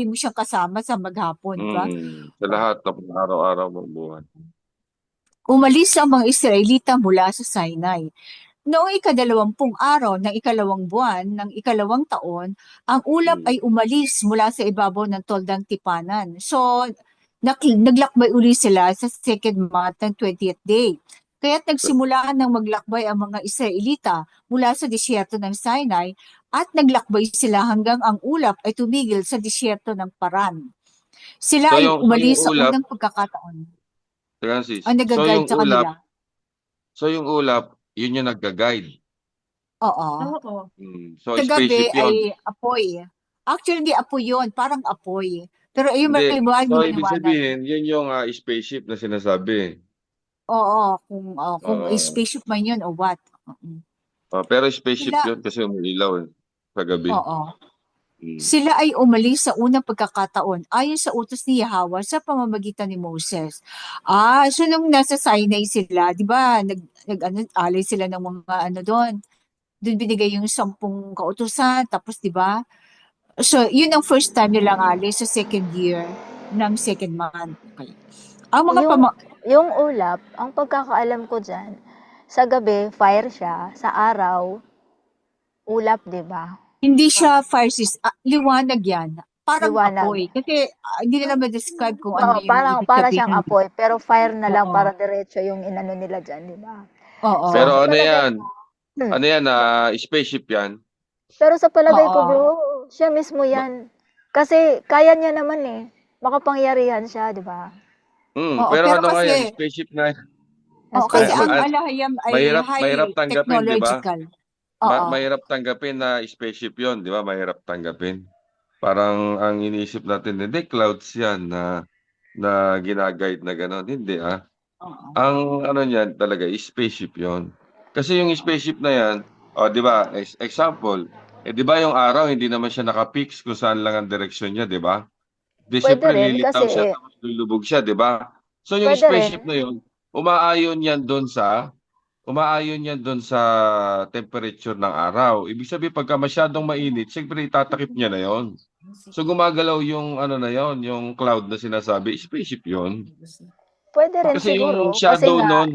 mo siyang kasama sa maghapon, di ba? Sa lahat ng araw-araw mong buhay. Umalis ang mga Israelita mula sa Sinai. Noong ikadalawampung araw ng ikalawang buwan ng ikalawang taon, ang ulap Mm. ay umalis mula sa ibabaw ng toldang tipanan. So, naglakbay uli sila sa second month ng 20th day. Kaya't nagsimula ng maglakbay ang mga Israelita mula sa disyerto ng Sinai at naglakbay sila hanggang ang ulap ay tumigil sa disyerto ng Paran. Sila So ay yung umalis sa ulap, unang pagkakataon. Francis. Ang nag-guide sa kanila. So yung ulap, yun yung nagga-guide. Oo. Oo. So Sa gabi spaceship ay yun. apoy. Actually, hindi apoy yun. Parang apoy. Pero ayun, Hindi. So ibig maliwanag. sabihin, yun yung spaceship na sinasabi. Oo, kung Uh, spaceship man yun o what. pero spaceship Sila, yun kasi umiilaw sa gabi. oo. Mm. Sila ay umalis sa unang pagkakataon ayon sa utos ni Yahweh sa pamamagitan ni Moses. So nung nasa Sinai sila, di ba, alay sila ng mga doon. Doon binigay yung 10 kautusan, tapos di ba, so, yun ang first time nilang alis sa second year ng second month. Okay. Ang mga Yung ulap, ang pagkakaalam ko dyan, sa gabi, fire siya. Sa araw, ulap, di ba? hindi siya fire liwanag yan. Parang Liwanag. apoy. Kasi hindi nila ma-describe kung ano Oo, yung ibig para sabihin. siyang apoy, pero fire na lang Oo. para diretso yung inano nila dyan, di ba? Oo. Pero Sa ano palagay yan? ko, Ano yan? Spaceship yan? Pero sa palagay ko, Oo. bro, siya mismo yan. Kasi kaya niya naman eh. Makapangyarihan siya, di ba? Oo, Pero pero ano nga yan? kasi, Spaceship nga yan. Oo, kasi ang spaceship. Alahayam ay mahirap high tanggapin, di ba? technological. Oo. Mahirap tanggapin na spaceship yon, di ba? Mahirap tanggapin. Parang ang iniisip natin, hindi, clouds yan na ginaguide na gano'n. Hindi, ah. Oo. Ang ano niyan talaga, spaceship yon. Kasi yung spaceship na yan, di ba, example, di ba yung araw, hindi naman siya nakapix kung saan lang ang direksyon niya, di ba? Di Pwede syempre, rin kasi lilitaw siya, tapos lulubog siya, di ba? So yung pwede rin. spaceship na yun, umaayon yan doon sa temperature ng araw. Ibig sabihin, pagka masyadong mainit, siyempre itatakip niya na yon. So gumagalaw yung ano na yon, yung cloud na sinasabi, spaceship yon. Pwede rin Kasi yung siguro kasi shadow nga nun,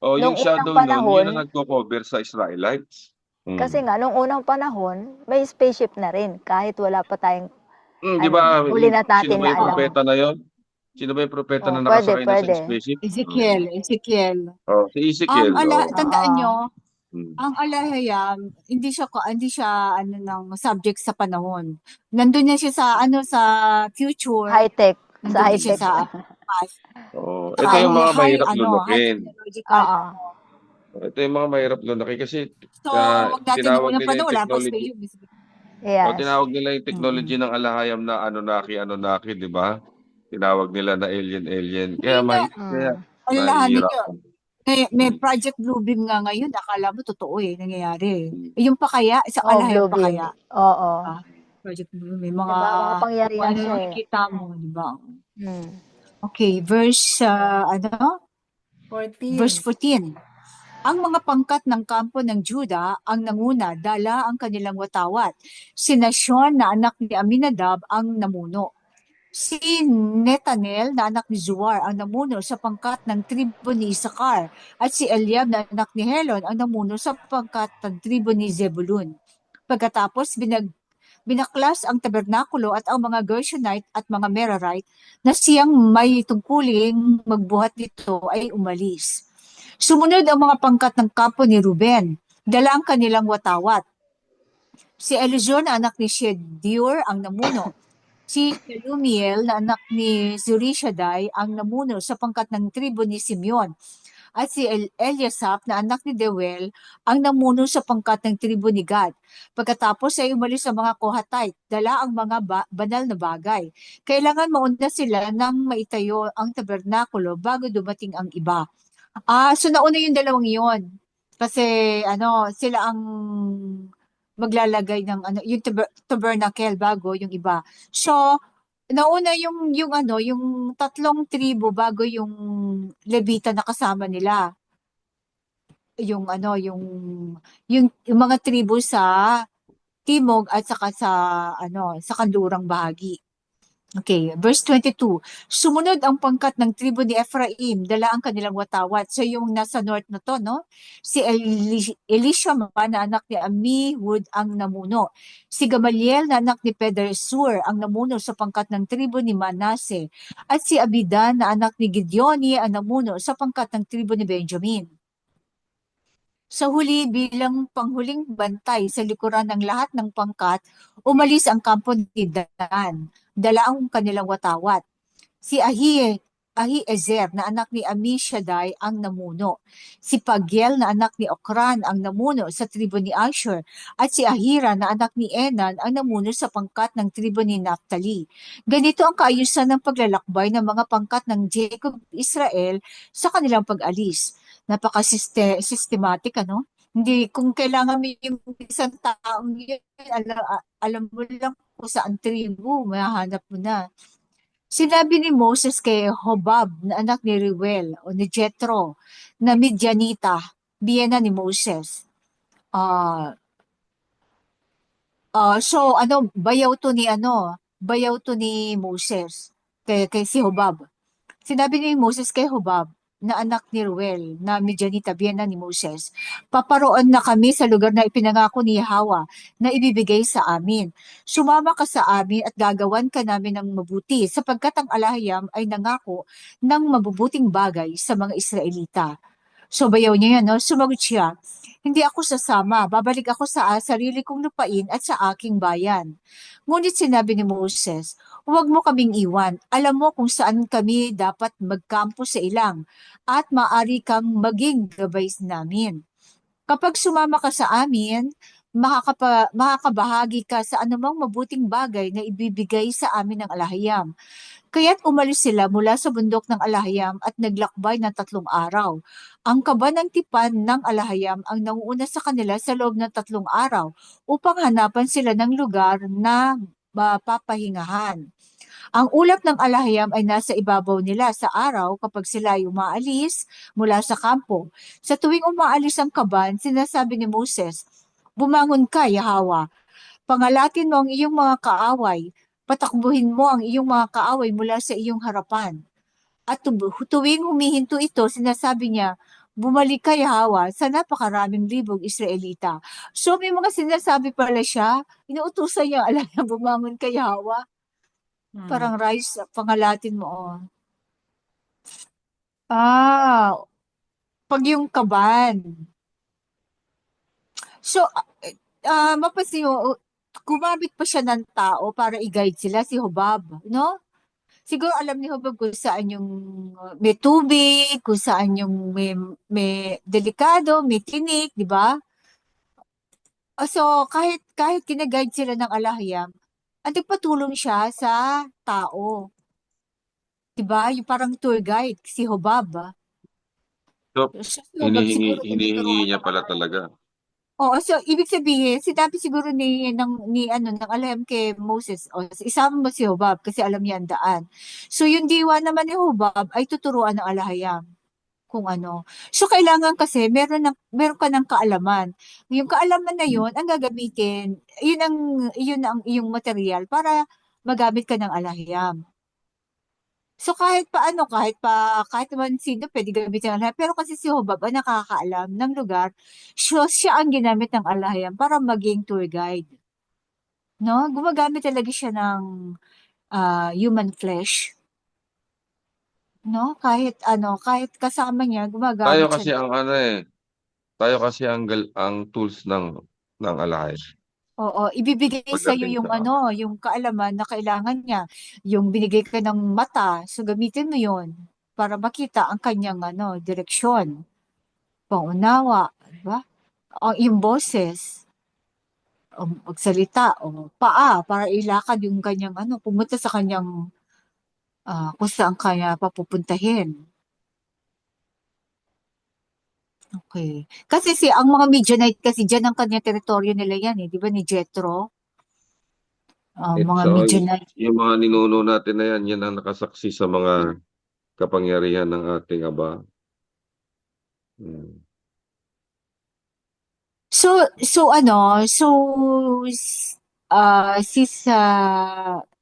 yung nung unang shadow nun, yun panahon, ang nagko-cover sa Israelites. kasi nga nung unang panahon, may spaceship na rin kahit wala pa tayong Di ba, huli na sino natin ba na yung alam. propeta na yon? Sino ba yung propeta Oh, na pwede, nakasakay na sa pwede. spaceship? Ezekiel. Si Ezekiel. Tandaan nyo, Mm. ang Alahayam, hindi siya ano ng subject sa panahon. Nandun niya siya sa future. High-tech. Sa Nandun din siya high-tech. sa past. Ito yung mga mahirap High lunukin. technological. Oo. Ito yung mga mahirap lunukin kasi So, wag natin nung tinawag unang nila panahon, yung wala pang technology. spaceship. Yes. Tinawag nila yung technology ng Alahayam na Anunnaki, di ba? Tinawag nila na alien. Kaya Mm. Alalahanin nyo, mahihirapan. may Project Bluebeam nga ngayon, akala mo totoo nangyayari. Yung pa kaya, sa Oh, Alahayam pa Bluebeam. kaya. Oo. Project Bluebeam, may mga, Diba? Mga kung pangyarihan ano siya eh. nakikita mo, di ba? Hmm. Okay, verse 14. 14. Ang mga pangkat ng kampo ng Juda ang nanguna, dala ang kanilang watawat. Si Nashon na anak ni Aminadab ang namuno. Si Netanel na anak ni Zuar ang namuno sa pangkat ng tribo ni Isakar. At si Eliab na anak ni Helon ang namuno sa pangkat ng tribo ni Zebulun. Pagkatapos binaklas ang tabernakulo at ang mga Gershonite at mga Merarite na siyang may tungkuling magbuhat nito ay umalis. Sumunod ang mga pangkat ng kampo ni Ruben, dala ang kanilang watawat. Si Elizur na anak ni Shediur ang namuno. Si Shelumiel na anak ni Zurishaddai ang namuno sa pangkat ng tribo ni Simeon. At si Eliasaph na anak ni Deuel ang namuno sa pangkat ng tribo ni Gad. Pagkatapos ay umalis ang mga Kohatite, dala ang mga banal na bagay. Kailangan mauna sila nang maitayo ang tabernakulo bago dumating ang iba. So nauna yung dalawang yon. Kasi sila ang maglalagay ng yung tabernacle bago yung iba. So nauna yung tatlong tribo bago yung Levita na kasama nila. Yung mga tribo sa timog at saka sa kanlurang bahagi. Okay, verse 22. Sumunod ang pangkat ng tribo ni Ephraim, dala ang kanilang watawat. So yung nasa north na to, no? Si Elishama na anak ni Amihud ang namuno. Si Gamaliel na anak ni Pedasur ang namuno sa pangkat ng tribo ni Manase. At si Abidan na anak ni Gideoni ang namuno sa pangkat ng tribo ni Benjamin. Sa huli, bilang panghuling bantay sa likuran ng lahat ng pangkat, umalis ang kampo ni Dan. Dala ang kanilang watawat. Si Ahiezer na anak ni Amishadai ang namuno. Si Pagiel na anak ni Okran ang namuno sa tribo ni Asher. At si Ahira na anak ni Enan ang namuno sa pangkat ng tribo ni Naphtali. Ganito ang kaayusan ng paglalakbay ng mga pangkat ng Jacob Israel sa kanilang pag-alis. Napaka-systematic, Hindi, kung kailangan mo yung isang taong yun, alam mo lang kung saan tribo, mahanap mo na. Sinabi ni Moses kay Hobab na anak ni Reuel o ni Jethro na Midianita, biyena ni Moses. Bayaw to ni Moses kay si Hobab. Sinabi ni Moses kay Hobab na anak ni Reuel na Midianita, biyena ni Moses, paparoon na kami sa lugar na ipinangako ni Yahweh na ibibigay sa amin. Sumama ka sa amin at gagawan ka namin ng mabuti sapagkat ang Alahayam ay nangako ng mabubuting bagay sa mga Israelita. So bayaw niya yan, no? Sumagot siya, hindi ako sasama, babalik ako sa sarili kong lupain at sa aking bayan. Ngunit sinabi ni Moses, huwag mo kaming iwan. Alam mo kung saan kami dapat magkampo sa ilang at maaari kang maging gabay namin. Kapag sumama ka sa amin, makakabahagi ka sa anumang mabuting bagay na ibibigay sa amin ng alahayam. Kaya't umalis sila mula sa bundok ng Alahayam at naglakbay ng 3 araw. Ang kaba ng tipan ng Alahayam ang nauuna sa kanila sa loob ng 3 araw upang hanapan sila ng lugar na mapapahingahan. Ang ulap ng Alahayam ay nasa ibabaw nila sa araw kapag sila ay umaalis mula sa kampo. Sa tuwing umaalis ang kaban, sinasabi ni Moses, bumangon ka, Yahawa, pangalatin mo ang iyong mga kaaway, patakbuhin mo ang iyong mga kaaway mula sa iyong harapan. At tuwing humihinto ito, sinasabi niya, bumalik kay Hawa sa napakaraming libong Israelita. So may mga sinasabi pala siya, inuutusan niya, alam na bumangon kay Hawa. Parang rice, pangalatin mo. Oh. Pag yung kaban. So, mapasin mo, gumamit pa siya ng tao para i-guide sila, si Hobab, no? Siguro alam ni Hobab kung saan yung may tubig, kung saan yung may delikado, may tinik, di ba? So, kahit kina-guide sila ng Alahayam, ang nagpatulong siya sa tao. Di ba? Yung parang tour guide, si Hobab. So, Si Hobab siguro hinihingi niya pala talaga. Oo, so ibig sabihin, sinabi siguro ng Alahayam kay Moses, isama mo si Hobab kasi alam niya ang daan. So yung diwa naman ni Hobab ay tuturuan ng Alahayam kung ano. So kailangan kasi meron ka ng kaalaman. Yung kaalaman na yun ang gagamitin, yun ang iyong material para magamit ka ng Alahayam. So kahit naman sino pwede gamitin ang alahayam. Pero kasi si Hobab ang nakakaalam ng lugar, siya ang ginamit ng alahayam para maging tour guide. No? Gumagamit talaga siya ng human flesh. No? Kahit kasama niya, Tayo gumagamit siya. kasi ang tools ng alay. Oo, ibibigay sa iyo Pagdating yung sa yung kaalaman na kailangan niya. Yung binigay ka ng mata, so gamitin mo yon para makita ang kanyang direksyon, pangunawa, di ba? Yung boses, o magsalita, o paa, para ilakad yung kanyang pumunta sa kanyang kung saan kanya papupuntahin. Okay. Kasi ang mga Midianite kasi dyan ang kanya teritoryo nila yan di ba ni Jethro? Mga So, Midianite. yung mga ninuno natin na yan ang nakasaksi sa mga kapangyarihan ng ating Aba. So sis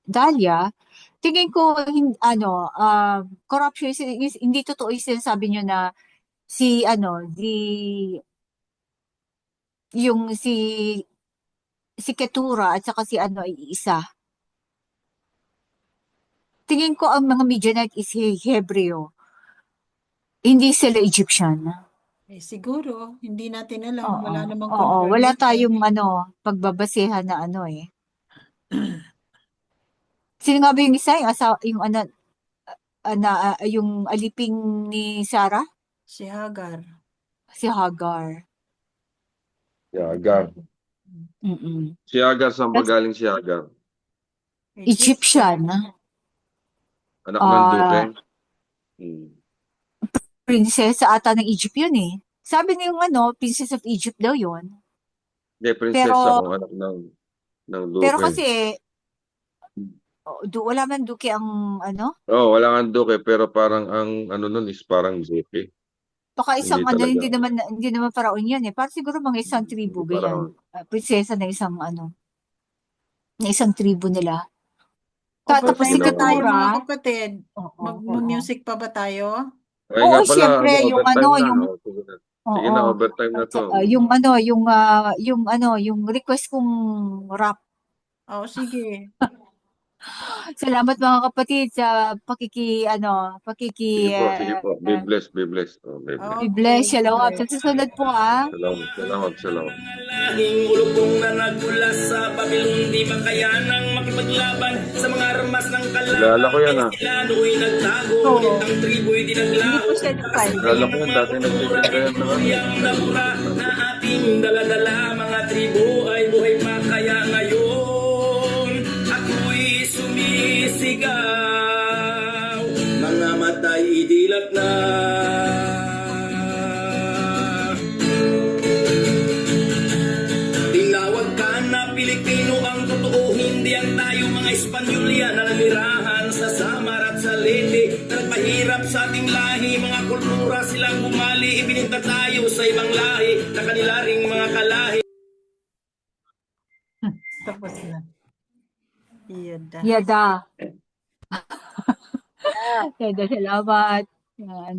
Dalia, tingin ko corruption hindi totoo yung sinasabi niyo na si yung si Ketura at saka si ay isa. Tingin ko ang mga Midianite is Hebreo. Hindi sila Egyptian. Siguro, hindi natin alam. Oo. Wala namang Oo, wala confirmation. tayong pagbabasehan na Sino nga ba yung isa? Yung aliping ni Sarah? Si Hagar. Si Hagar. Si Hagar. Mm-mm. Si Hagar, saan ba galing si Hagar? Egyptian. Anak ng duke? Prinsesa ata ng Egypt yun eh. Sabi niyo Princess of Egypt daw yun. Hindi, prinsesa kung anak ng duke. Pero kasi, wala man duke ang wala kang duke, pero parang ang nun is parang duke. Baka isang Hindi talaga. hindi naman paraon yan eh. Parang siguro mga isang tribu Hindi ganyan. Prinsesa na isang tribu nila. Tapos si Overtime na tayo Ketura, mga kapatid. oo. Mag-music pa ba tayo? Ay, Oo, nga pala, syempre, yung overtime na. yung Sige na, overtime na to. yung request kong rap. Oo, sige. Salamat mga kapatid sa Sige po. Be blessed, be blessed. Oh, be blessed. bless. Okay, Shalom. Sa bless. susunod po ah. Salamat. Lahing ulupong na nagmula sa Babilon, di makayanang makipaglaban sa mga armas ng kalaban. Kilala ko yan, ah. Sila nooy nagtago, Oo. ngunit ang tribu'y Hindi dinaglaho. po siya nag-file. Kilala ko yan. Dati nagtitinda yan sa kanya. Yang nabura na ating daladala, mga tribu ay buhay pa kaya ngayon. Ako'y sumisigaw, mga matay idilat na. Tinawag ka na Pilipino ang totoo, hindi ang tayo mga Espanyol yan na nanirahan sa Samar at sa Leyte. Nagpahirap sa ating lahi, mga kultura silang bumali, ibininta tayo sa ibang lahi na kanila ring mga kalahi. Tapos na. Yada. Yada. Yada, salamat. Yan.